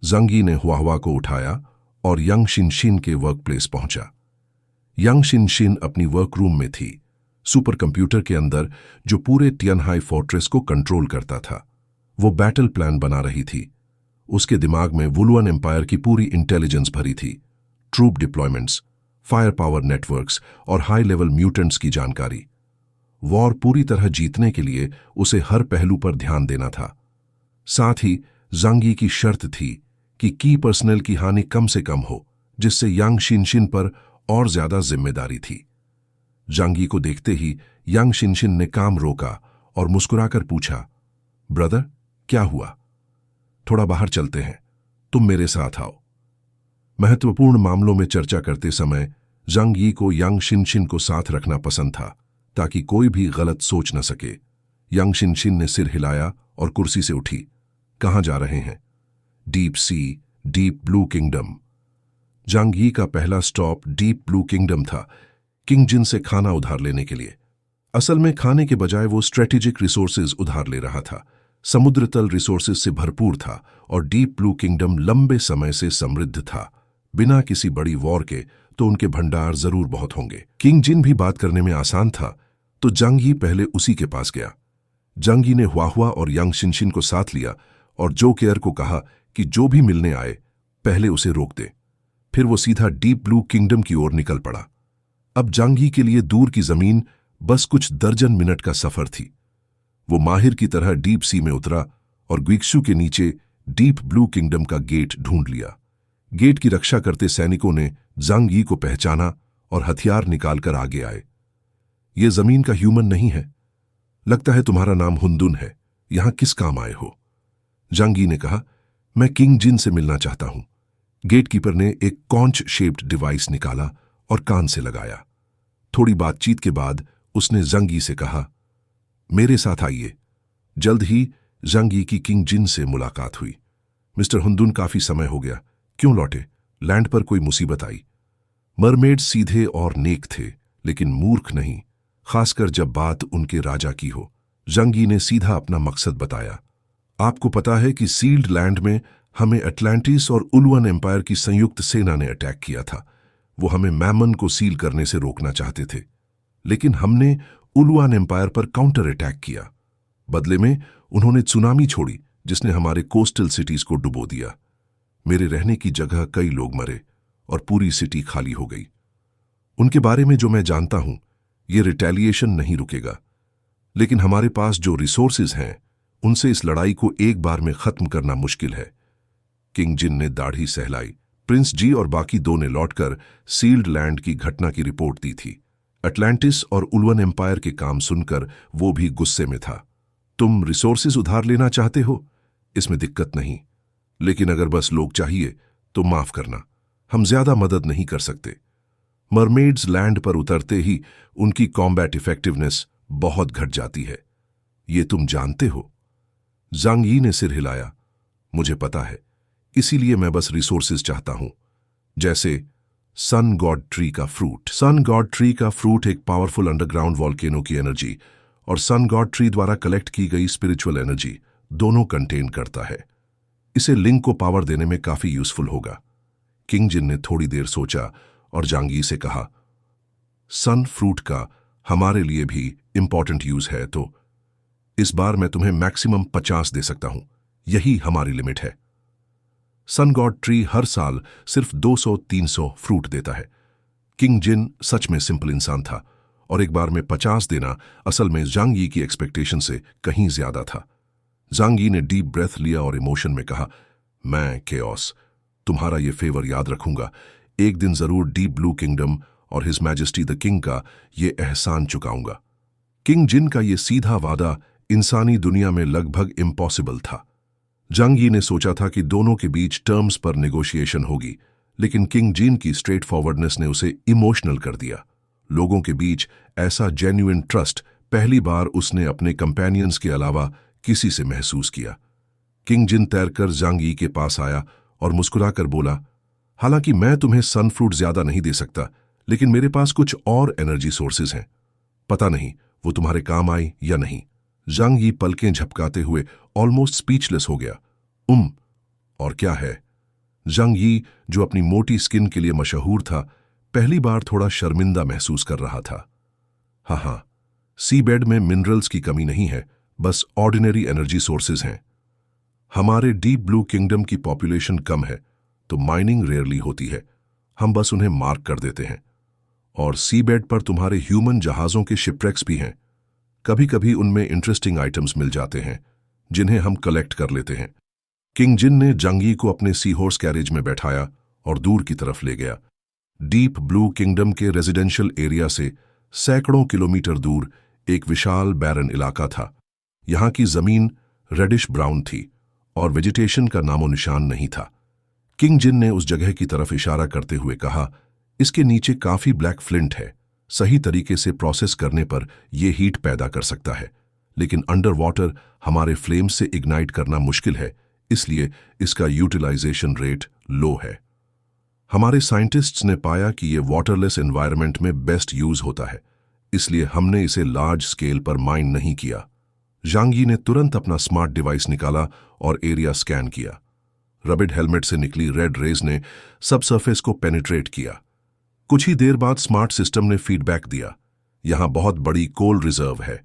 जांग यी ने हुआहुआ को उठाया और यांग शिनशिन के वर्क प्लेस पहुंचा। यांग शिनशिन अपनी वर्क रूम में थी, सुपर कंप्यूटर के अंदर, जो पूरे टियनहाई फोर्ट्रेस को कंट्रोल करता था। वो बैटल प्लान बना रही थी। उसके दिमाग में वुलुअन एम्पायर की पूरी इंटेलिजेंस भरी थी, troop deployments, fire power networks और हाई लेवल म्यूटेंट्स की जानकारी। वॉर पूरी तरह जीतने के लिए उसे हर पहलू पर ध्यान देना था। साथ ही जांग यी की शर्त थी कि की पर्सनल की हानि कम से कम हो, जिससे यांग शिनशिन पर और ज्यादा जिम्मेदारी थी। जांग यी को देखते ही यांग शिनशिन ने काम रोका और मुस्कुराकर पूछा, ब्रदर, क्या हुआ? थोड़ा बाहर चलते हैं, तुम मेरे साथ आओ। महत्वपूर्ण मामलों में चर्चा करते समय जांग यी को यांग शिनशिन को साथ रखना पसंद था, ताकि कोई भी गलत सोच न सके। यांग शिनशिन ने सिर हिलाया और कुर्सी से उठी। कहां जा रहे हैं? Deep sea, deep blue kingdom. Zhang Yi का पहला स्टॉप डीप ब्लू किंगडम था, किंग जिन से खाना उधार लेने के लिए। असल में खाने के बजाय वो स्ट्रेटेजिक रिसोर्सेज उधार ले रहा था। समुद्र तल रिसोर्सेज से भरपूर था और डीप ब्लू किंगडम लंबे समय से समृद्ध था। बिना किसी बड़ी वॉर के तो उनके भंडार जरूर बहुत होंगे। किंग जिन भी बात करने में आसान था, तो जांग यी पहले उसी के पास गया। जांग यी ने हुआहुआ और यांग शिनशिन को साथ लिया और जो केयर को कहा कि जो भी मिलने आए पहले उसे रोक दे। फिर वो सीधा डीप ब्लू किंगडम की ओर निकल पड़ा। अब जांग यी के लिए दूर की जमीन बस कुछ दर्जन मिनट का सफर थी। वो माहिर की तरह डीप सी में उतरा और ग्विक्सू के नीचे डीप ब्लू किंगडम का गेट ढूंढ लिया। गेट की रक्षा करते सैनिकों ने जांग यी को पहचाना और हथियार निकालकर आगे आए। ये जमीन का ह्यूमन नहीं है। लगता है तुम्हारा नाम हुंदुन है। यहां किस काम आए हो? जांग यी ने कहा, मैं किंग जिन से मिलना चाहता हूं। गेटकीपर ने एक कॉन्च शेप्ड डिवाइस निकाला और कान से लगाया। थोड़ी बातचीत के बाद उसने जांग यी से कहा, मेरे साथ आइए। जल्द ही जांग यी की किंग जिन से मुलाकात हुई। मिस्टर हुंदुन, काफी समय हो गया, क्यों लौटे? लैंड पर कोई मुसीबत आई? मरमेड सीधे और नेक थे, लेकिन मूर्ख नहीं, खासकर जब बात उनके राजा की हो। जांग यी ने सीधा अपना मकसद बताया। आपको पता है कि सील्ड लैंड में हमें अटलांटिस और उलुअन एम्पायर की संयुक्त सेना ने अटैक किया था। वो हमें मैमन को सील करने से रोकना चाहते थे, लेकिन हमने उलुआन एम्पायर पर काउंटर अटैक किया। बदले में उन्होंने सुनामी छोड़ी, जिसने हमारे कोस्टल सिटीज को डुबो दिया। मेरे रहने की जगह कई लोग मरे और पूरी सिटी खाली हो गई। उनके बारे में जो मैं जानता हूं, ये रिटेलिएशन नहीं रुकेगा, लेकिन हमारे पास जो रिसोर्सेज हैं, उनसे इस लड़ाई को एक बार में खत्म करना मुश्किल है। किंग जिन ने दाढ़ी सहलाई। प्रिंस जी और बाकी दो ने लौटकर सील्ड लैंड की घटना की रिपोर्ट दी थी। अटलांटिस और उलुअन एम्पायर के काम सुनकर वो भी गुस्से में था। तुम रिसोर्सेज उधार लेना चाहते हो, इसमें दिक्कत नहीं, लेकिन अगर बस लोग चाहिए तो माफ करना, हम ज्यादा मदद नहीं कर सकते। मरमेड्स लैंड पर उतरते ही उनकी कॉम्बैट इफेक्टिवनेस बहुत घट जाती है, ये तुम जानते हो। जांग यी ने सिर हिलाया। मुझे पता है, इसीलिए मैं बस रिसोर्सेज चाहता हूं, जैसे सन गॉड ट्री का फ्रूट। सन गॉड ट्री का फ्रूट एक पावरफुल अंडरग्राउंड वॉल्केनो की एनर्जी और सन गॉड ट्री द्वारा कलेक्ट की गई स्पिरिचुअल एनर्जी दोनों कंटेन करता है। इसे लिंक को पावर देने में काफी यूजफुल होगा। किंग जिन ने थोड़ी देर सोचा और जांग यी से कहा, सन फ्रूट का हमारे लिए भी इंपॉर्टेंट यूज है, तो इस बार मैं तुम्हें मैक्सिमम 50 दे सकता हूं, यही हमारी लिमिट है। सन गॉड ट्री हर साल सिर्फ 200-300 फ्रूट देता है। किंग जिन सच में सिंपल इंसान था और एक बार में 50 देना असल में जांग यी की एक्सपेक्टेशन से कहीं ज्यादा था। जांग यी ने डीप ब्रेथ लिया और इमोशन में कहा, मैं केओस, तुम्हारा ये फेवर याद रखूंगा। एक दिन जरूर डीप ब्लू किंगडम और हिज मैजेस्टी द किंग का ये एहसान चुकाऊंगा। किंग जिन का ये सीधा वादा इंसानी दुनिया में लगभग इम्पॉसिबल था। जांग यी ने सोचा था कि दोनों के बीच टर्म्स पर नेगोशिएशन होगी, लेकिन किंग जिन की स्ट्रेट फॉरवर्डनेस ने उसे इमोशनल कर दिया। लोगों के बीच ऐसा जेन्युइन ट्रस्ट पहली बार उसने अपने कंपेनियंस के अलावा किसी से महसूस किया। किंग जिन तैरकर जांग यी के पास आया और मुस्कुराकर बोला, हालांकि मैं तुम्हें सनफ्रूट ज्यादा नहीं दे सकता, लेकिन मेरे पास कुछ और एनर्जी सोर्सेज हैं। पता नहीं वो तुम्हारे काम आई या नहीं। जांग यी पलकें झपकाते हुए ऑलमोस्ट स्पीचलेस हो गया। और क्या है? जांग यी, जो अपनी मोटी स्किन के लिए मशहूर था, पहली बार थोड़ा शर्मिंदा महसूस कर रहा था। हाँ, सी बेड में मिनरल्स की कमी नहीं है, बस ऑर्डिनरी एनर्जी सोर्सेज हैं। हमारे डीप ब्लू किंगडम की पॉपुलेशन कम है, तो माइनिंग रेयरली होती है। हम बस उन्हें मार्क कर देते हैं। और सी बेड पर तुम्हारे ह्यूमन जहाजों के शिपरेक्स भी हैं। कभी कभी उनमें इंटरेस्टिंग आइटम्स मिल जाते हैं, जिन्हें हम कलेक्ट कर लेते हैं। किंग जिन ने जांग यी को अपने सी हॉर्स कैरेज में बैठाया और दूर की तरफ ले गया। डीप ब्लू किंगडम के रेजिडेंशियल एरिया से सैकड़ों किलोमीटर दूर एक विशाल बैरन इलाका था। यहां की जमीन रेडिश ब्राउन थी और वेजिटेशन का नामो निशान नहीं था। किंग जिन ने उस जगह की तरफ इशारा करते हुए कहा, इसके नीचे काफी ब्लैक फ्लिंट है। सही तरीके से प्रोसेस करने पर यह हीट पैदा कर सकता है, लेकिन अंडर वाटर हमारे फ्लेम से इग्नाइट करना मुश्किल है, इसलिए इसका यूटिलाइजेशन रेट लो है। हमारे साइंटिस्ट्स ने पाया कि यह वाटरलेस एनवायरनमेंट में बेस्ट यूज होता है, इसलिए हमने इसे लार्ज स्केल पर माइन नहीं किया। जांग यी ने तुरंत अपना स्मार्ट डिवाइस निकाला और एरिया स्कैन किया। रबिड हेलमेट से निकली रेड रेज ने सब सरफेस को पेनिट्रेट किया। कुछ ही देर बाद स्मार्ट सिस्टम ने फीडबैक दिया, यहां बहुत बड़ी कोल रिजर्व है,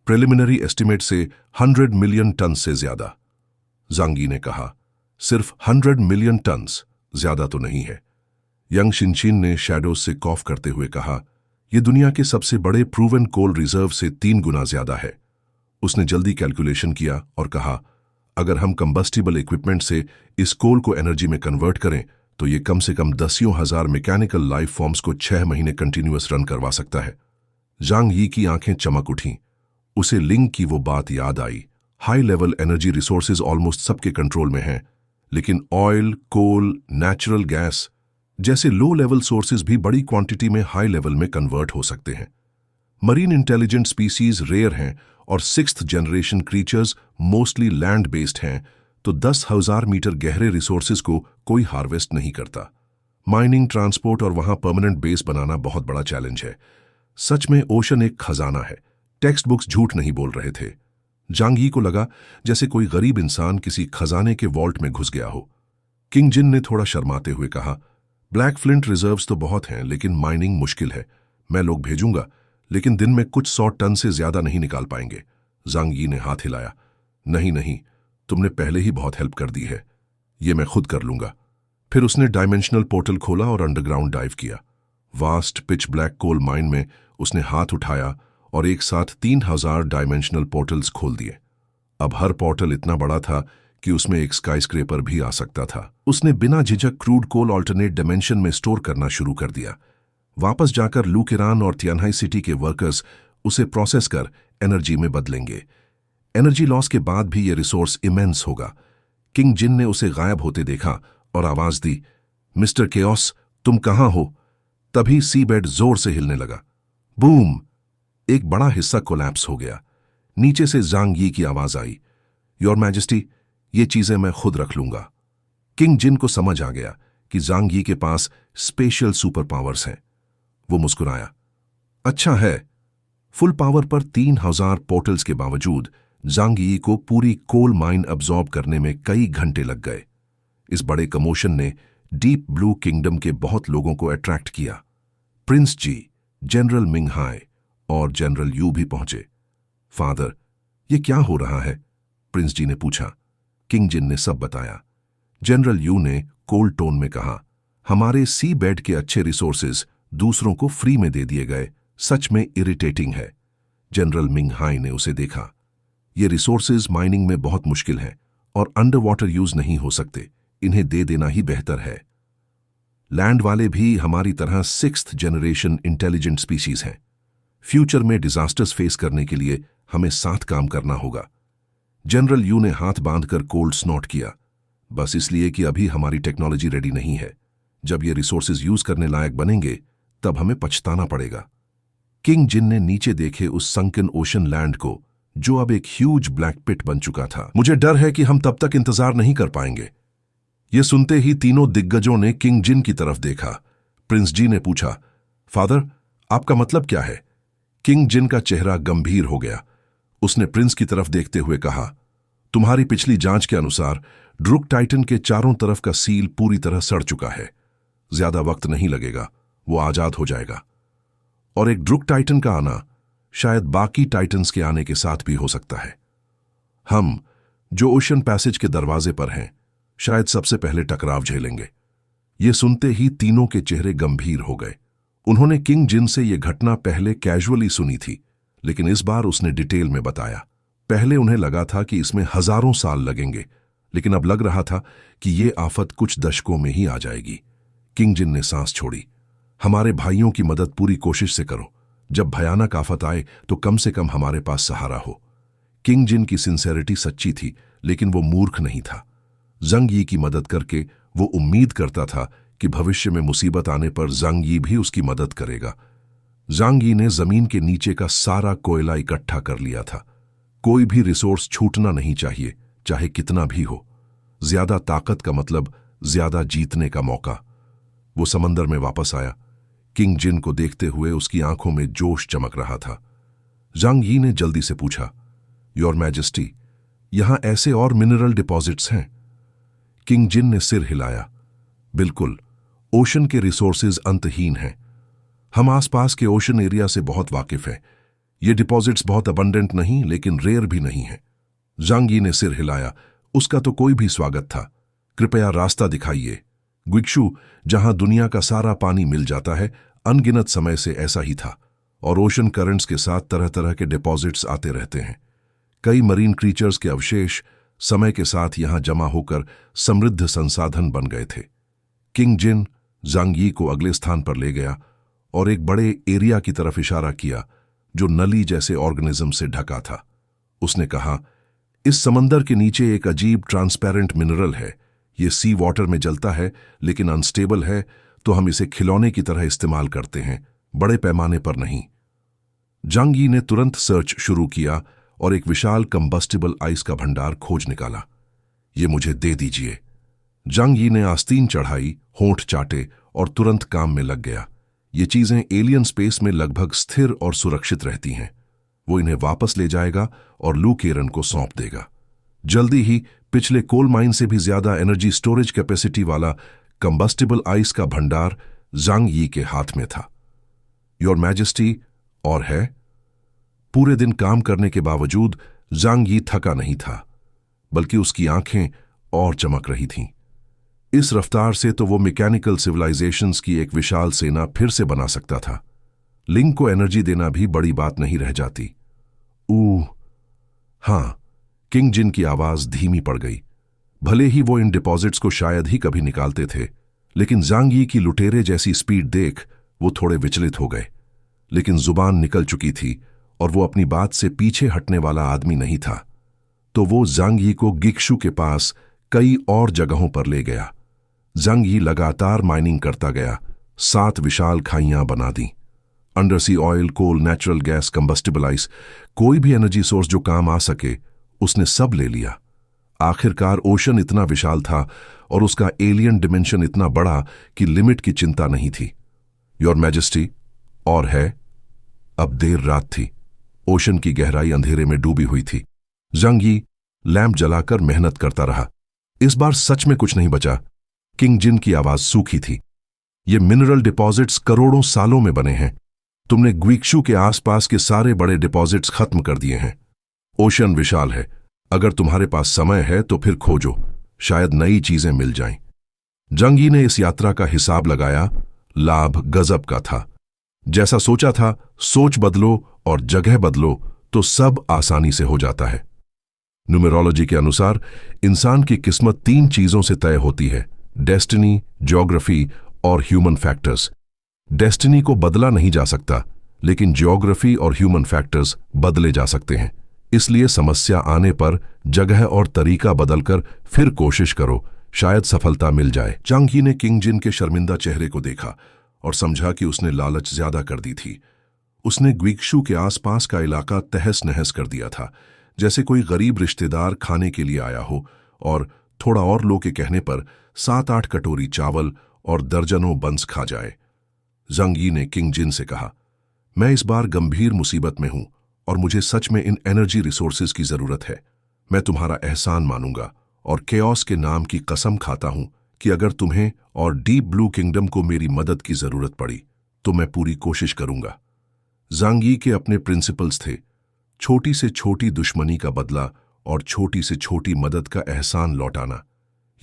प्रिलिमिनरी एस्टिमेट से 100 मिलियन टन से ज्यादा। जांग यी ने कहा, सिर्फ 100 मिलियन टन्स, ज्यादा तो नहीं है। यंग शिनचिन ने शैडोज से कॉफ करते हुए कहा, यह दुनिया के सबसे बड़े प्रूवन कोल रिजर्व से 3 गुना ज्यादा है। उसने जल्दी कैलकुलेशन किया और कहा, अगर हम कंबस्टिबल इक्विपमेंट से इस कोल को एनर्जी में कन्वर्ट करें तो ये कम से कम 10,000 मैकेनिकल लाइफ फॉर्म्स को 6 महीने कंटिन्यूअस रन करवा सकता है। जांग यी की आंखें चमक उठीं। उसे लिंग की वो बात याद आई, high level energy resources almost सबके कंट्रोल में हैं, लेकिन ऑयल, कोल, नेचुरल गैस जैसे लो लेवल सोर्सेज भी बड़ी क्वांटिटी में हाई लेवल में कन्वर्ट हो सकते हैं। मरीन इंटेलिजेंट स्पीसीज रेयर हैं और 6th generation creatures mostly land based हैं, तो 10,000 मीटर गहरे रिसोर्सेज को कोई हार्वेस्ट नहीं करता। माइनिंग, ट्रांसपोर्ट और वहां परमानेंट बेस बनाना बहुत बड़ा चैलेंज है। सच में ओशन एक खजाना है, टेक्स्ट बुक्स झूठ नहीं बोल रहे थे। जांग यी को लगा जैसे कोई गरीब इंसान किसी खजाने के वॉल्ट में घुस गया हो। किंग जिन ने थोड़ा शर्माते हुए कहा, ब्लैक फ्लिंट रिजर्व्स तो बहुत हैं, लेकिन माइनिंग मुश्किल है। मैं लोग भेजूंगा, लेकिन दिन में कुछ 100 टन से ज्यादा नहीं निकाल पाएंगे। जांग यी ने हाथ हिलाया, नहीं, तुमने पहले ही बहुत हेल्प कर दी है, ये मैं खुद कर लूंगा। फिर उसने डायमेंशनल पोर्टल खोला और अंडरग्राउंड डाइव किया। Vast pitch black coal mine में उसने हाथ उठाया और एक साथ 3,000 डायमेंशनल पोर्टल्स खोल दिए। अब हर पोर्टल इतना बड़ा था कि उसमें एक स्काईस्क्रेपर भी आ सकता था। उसने बिना झिझक क्रूड कोल ऑल्टरनेट डायमेंशन में स्टोर करना शुरू कर दिया। वापस जाकर लूकेरान और तियानहाई सिटी के वर्कर्स उसे प्रोसेस कर एनर्जी में बदलेंगे। एनर्जी लॉस के बाद भी यह रिसोर्स इमेंस होगा। किंग जिन ने उसे गायब होते देखा और आवाज दी, मिस्टर केओस, तुम कहां हो? तभी सी बेड जोर से हिलने लगा। बूम! एक बड़ा हिस्सा कोलैप्स हो गया। नीचे से जांग यी की आवाज आई, योर मैजेस्टी, ये चीजें मैं खुद रख लूंगा। किंग जिन को समझ आ गया कि जांग यी के पास स्पेशल सुपर पावर्स हैं। वो मुस्कुराया, अच्छा है। फुल पावर पर 3,000 पोर्टल्स के बावजूद जांग यी को पूरी कोल माइन अब्सॉर्ब करने में कई घंटे लग गए। इस बड़े कमोशन ने डीप ब्लू किंगडम के बहुत लोगों को अट्रैक्ट किया। प्रिंस जी, जनरल मिंग हाई और जनरल यू भी पहुंचे। फादर, ये क्या हो रहा है? प्रिंस जी ने पूछा। किंग जिन ने सब बताया। जनरल यू ने कोल्ड टोन में कहा, हमारे सी बेड के अच्छे रिसोर्सेज दूसरों को फ्री में दे दिए गए, सच में इरिटेटिंग है। जनरल मिंग हाई ने उसे देखा। ये रिसोर्सेज माइनिंग में बहुत मुश्किल हैं और अंडर वाटर यूज नहीं हो सकते, इन्हें दे देना ही बेहतर है। लैंड वाले भी हमारी तरह 6th जनरेशन इंटेलिजेंट स्पीशीज हैं। फ्यूचर में डिजास्टर्स फेस करने के लिए हमें साथ काम करना होगा। जनरल यू ने हाथ बांधकर कोल्ड स्नॉट किया, बस इसलिए कि अभी हमारी टेक्नोलॉजी रेडी नहीं है। जब ये रिसोर्सेज यूज करने लायक बनेंगे तब हमें पछताना पड़ेगा। किंग जिन ने नीचे देखे उस संकन ओशन लैंड को, जो अब एक ह्यूज ब्लैक पिट बन चुका था। मुझे डर है कि हम तब तक इंतजार नहीं कर पाएंगे। ये सुनते ही तीनों दिग्गजों ने किंग जिन की तरफ देखा। प्रिंस जी ने पूछा, फादर, आपका मतलब क्या है? किंग जिन का चेहरा गंभीर हो गया। उसने प्रिंस की तरफ देखते हुए कहा, तुम्हारी पिछली जांच के अनुसार ड्रुक टाइटन के चारों तरफ का सील पूरी तरह सड़ चुका है। ज्यादा वक्त नहीं लगेगा, वो आजाद हो जाएगा। और एक ड्रुक टाइटन का आना शायद बाकी टाइटन्स के आने के साथ भी हो सकता है। हम, जो ओशन पैसेज के दरवाजे पर हैं, शायद सबसे पहले टकराव झेलेंगे। ये सुनते ही तीनों के चेहरे गंभीर हो गए। उन्होंने किंग जिन से यह घटना पहले कैजुअली सुनी थी, लेकिन इस बार उसने डिटेल में बताया। पहले उन्हें लगा था कि इसमें हजारों साल लगेंगे, लेकिन अब लग रहा था कि ये आफत कुछ दशकों में ही आ जाएगी। किंग जिन ने सांस छोड़ी। हमारे भाइयों की मदद पूरी कोशिश से करो। जब भयानक आफत आए तो कम से कम हमारे पास सहारा हो। किंग जिन की सिंसेरिटी सच्ची थी, लेकिन वो मूर्ख नहीं था। जंग यी की मदद करके वो उम्मीद करता था कि भविष्य में मुसीबत आने पर जंग यी भी उसकी मदद करेगा। जंग यी ने जमीन के नीचे का सारा कोयला इकट्ठा कर लिया था। कोई भी रिसोर्स छूटना नहीं चाहिए, चाहे कितना भी हो। ज्यादा ताकत का मतलब ज्यादा जीतने का मौका। वो समंदर में वापस आया। किंग जिन को देखते हुए उसकी आंखों में जोश चमक रहा था। जंग यी ने जल्दी से पूछा, योर मैजेस्टी, यहां ऐसे और मिनरल डिपॉजिट्स हैं? किंग जिन ने सिर हिलाया। बिल्कुल, ओशन के रिसोर्सेज अंतहीन हैं। हम आसपास के ओशन एरिया से बहुत वाकिफ हैं। ये डिपॉजिट्स बहुत अबंडेंट नहीं, लेकिन रेयर भी नहीं है। जंग यी ने सिर हिलाया। उसका तो कोई भी स्वागत था। कृपया रास्ता दिखाइए। ग्विक्शु, जहां दुनिया का सारा पानी मिल जाता है, अनगिनत समय से ऐसा ही था, और ओशन करंट्स के साथ तरह तरह के डिपॉजिट्स आते रहते हैं। कई मरीन क्रीचर्स के अवशेष समय के साथ यहां जमा होकर समृद्ध संसाधन बन गए थे। किंग जिन जंग यी को अगले स्थान पर ले गया और एक बड़े एरिया की तरफ इशारा किया जो नली जैसे ऑर्गेनिज्म से ढका था। उसने कहा, इस समंदर के नीचे एक अजीब ट्रांसपेरेंट मिनरल है। ये सी वाटर में जलता है, लेकिन अनस्टेबल है, तो हम इसे खिलौने की तरह इस्तेमाल करते हैं, बड़े पैमाने पर नहीं। जंग यी ने तुरंत सर्च शुरू किया और एक विशाल कंबस्टिबल आइस का भंडार खोज निकाला। ये मुझे दे दीजिए। जंग यी ने आस्तीन चढ़ाई, होंठ चाटे और तुरंत काम में लग गया। ये चीजें एलियन स्पेस में लगभग स्थिर और सुरक्षित रहती हैं। वो इन्हें वापस ले जाएगा और लू केरन को सौंप देगा। जल्दी ही पिछले कोल माइन से भी ज्यादा एनर्जी स्टोरेज कैपेसिटी वाला कंबस्टिबल आइस का भंडार जंग यी के हाथ में था। योर मैजेस्टी, और है? पूरे दिन काम करने के बावजूद जंग यी थका नहीं था, बल्कि उसकी आंखें और चमक रही थीं। इस रफ्तार से तो वो मैकेनिकल सिविलाइजेशंस की एक विशाल सेना फिर से बना सकता था। लिंग को एनर्जी देना भी बड़ी बात नहीं रह जाती। हां, किंग जिन की आवाज धीमी पड़ गई। भले ही वो इन डिपॉजिट्स को शायद ही कभी निकालते थे, लेकिन जंग यी की लुटेरे जैसी स्पीड देख वो थोड़े विचलित हो गए। लेकिन जुबान निकल चुकी थी और वो अपनी बात से पीछे हटने वाला आदमी नहीं था। तो वो जंग यी को गिक्शु के पास कई और जगहों पर ले गया। जंग यी लगातार माइनिंग करता गया। 7 विशाल खाइयां बना दी। अंडरसी ऑयल, कोल, नेचुरल गैस, कंबस्टिबल आइस, कोई भी एनर्जी सोर्स जो काम आ सके उसने सब ले लिया। आखिरकार ओशन इतना विशाल था और उसका एलियन डिमेंशन इतना बड़ा कि लिमिट की चिंता नहीं थी। योर मैजेस्टी, और है? अब देर रात थी। ओशन की गहराई अंधेरे में डूबी हुई थी। जंग यी लैंप जलाकर मेहनत करता रहा। इस बार सच में कुछ नहीं बचा। किंग जिन की आवाज सूखी थी। ये मिनरल डिपॉजिट्स करोड़ों सालों में बने हैं। तुमने ग्विक्शु के आसपास के सारे बड़े डिपॉजिट्स खत्म कर दिए हैं। ओशन विशाल है। अगर तुम्हारे पास समय है तो फिर खोजो, शायद नई चीजें मिल जाएं। जंग यी ने इस यात्रा का हिसाब लगाया। लाभ गजब का था। जैसा सोचा था, सोच बदलो और जगह बदलो तो सब आसानी से हो जाता है। न्यूमेरोलॉजी के अनुसार इंसान की किस्मत 3 चीजों से तय होती है: डेस्टिनी, ज्योग्राफी और ह्यूमन फैक्टर्स। डेस्टिनी को बदला नहीं जा सकता, लेकिन ज्योग्राफी और ह्यूमन फैक्टर्स बदले जा सकते हैं। इसलिए समस्या आने पर जगह और तरीका बदलकर फिर कोशिश करो, शायद सफलता मिल जाए। जांग यी ने किंग जिन के शर्मिंदा चेहरे को देखा और समझा कि उसने लालच ज्यादा कर दी थी। उसने ग्वीक्षु के आसपास का इलाका तहस नहस कर दिया था, जैसे कोई गरीब रिश्तेदार खाने के लिए आया हो और थोड़ा और लो के कहने पर 7-8 कटोरी चावल और दर्जनों बंस खा जाए। जांग यी ने किंग जिन से कहा, मैं इस बार गंभीर मुसीबत में हूं और मुझे सच में इन एनर्जी रिसोर्सेज की जरूरत है। मैं तुम्हारा एहसान मानूंगा और केओस के नाम की कसम खाता हूं कि अगर तुम्हें और डीप ब्लू किंगडम को मेरी मदद की जरूरत पड़ी तो मैं पूरी कोशिश करूंगा। जांग यी के अपने प्रिंसिपल्स थे: छोटी से छोटी दुश्मनी का बदला और छोटी से छोटी मदद का एहसान लौटाना।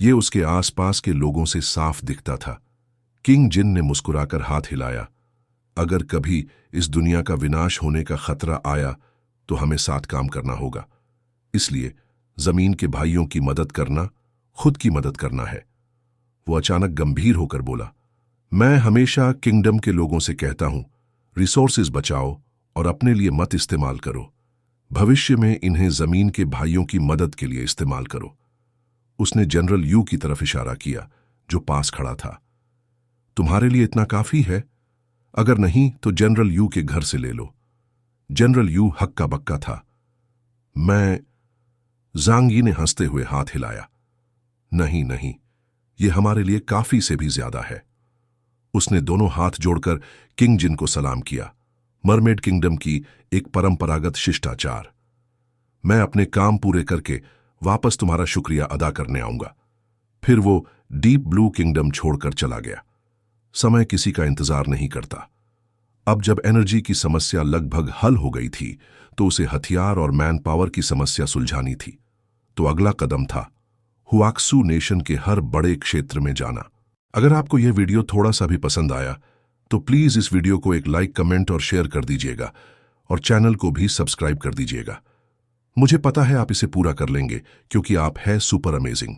ये उसके आसपास के लोगों से साफ दिखता था। किंग जिन ने मुस्कुराकर हाथ हिलाया, अगर कभी इस दुनिया का विनाश होने का खतरा आया तो हमें साथ काम करना होगा। इसलिए जमीन के भाइयों की मदद करना खुद की मदद करना है। वो अचानक गंभीर होकर बोला, मैं हमेशा किंगडम के लोगों से कहता हूं, रिसोर्सेज बचाओ और अपने लिए मत इस्तेमाल करो। भविष्य में इन्हें जमीन के भाइयों की मदद के लिए इस्तेमाल करो। उसने जनरल यू की तरफ इशारा किया, जो पास खड़ा था। तुम्हारे लिए इतना काफी है? अगर नहीं तो जनरल यू के घर से ले लो। जनरल यू हक्का बक्का था। मैं जांग यी ने हंसते हुए हाथ हिलाया, नहीं नहीं, यह हमारे लिए काफी से भी ज्यादा है। उसने दोनों हाथ जोड़कर किंग जिन को सलाम किया। मरमेड किंगडम की एक परंपरागत शिष्टाचार। मैं अपने काम पूरे करके वापस तुम्हारा शुक्रिया अदा करने आऊंगा। फिर वो डीप ब्लू किंगडम छोड़कर चला गया। समय किसी का इंतजार नहीं करता। अब जब एनर्जी की समस्या लगभग हल हो गई थी तो उसे हथियार और मैन पावर की समस्या सुलझानी थी। तो अगला कदम था हुआक्सू नेशन के हर बड़े क्षेत्र में जाना। अगर आपको यह वीडियो थोड़ा सा भी पसंद आया तो प्लीज इस वीडियो को एक लाइक, कमेंट और शेयर कर दीजिएगा और चैनल को भी सब्सक्राइब कर दीजिएगा। मुझे पता है आप इसे पूरा कर लेंगे क्योंकि आप है सुपर अमेजिंग।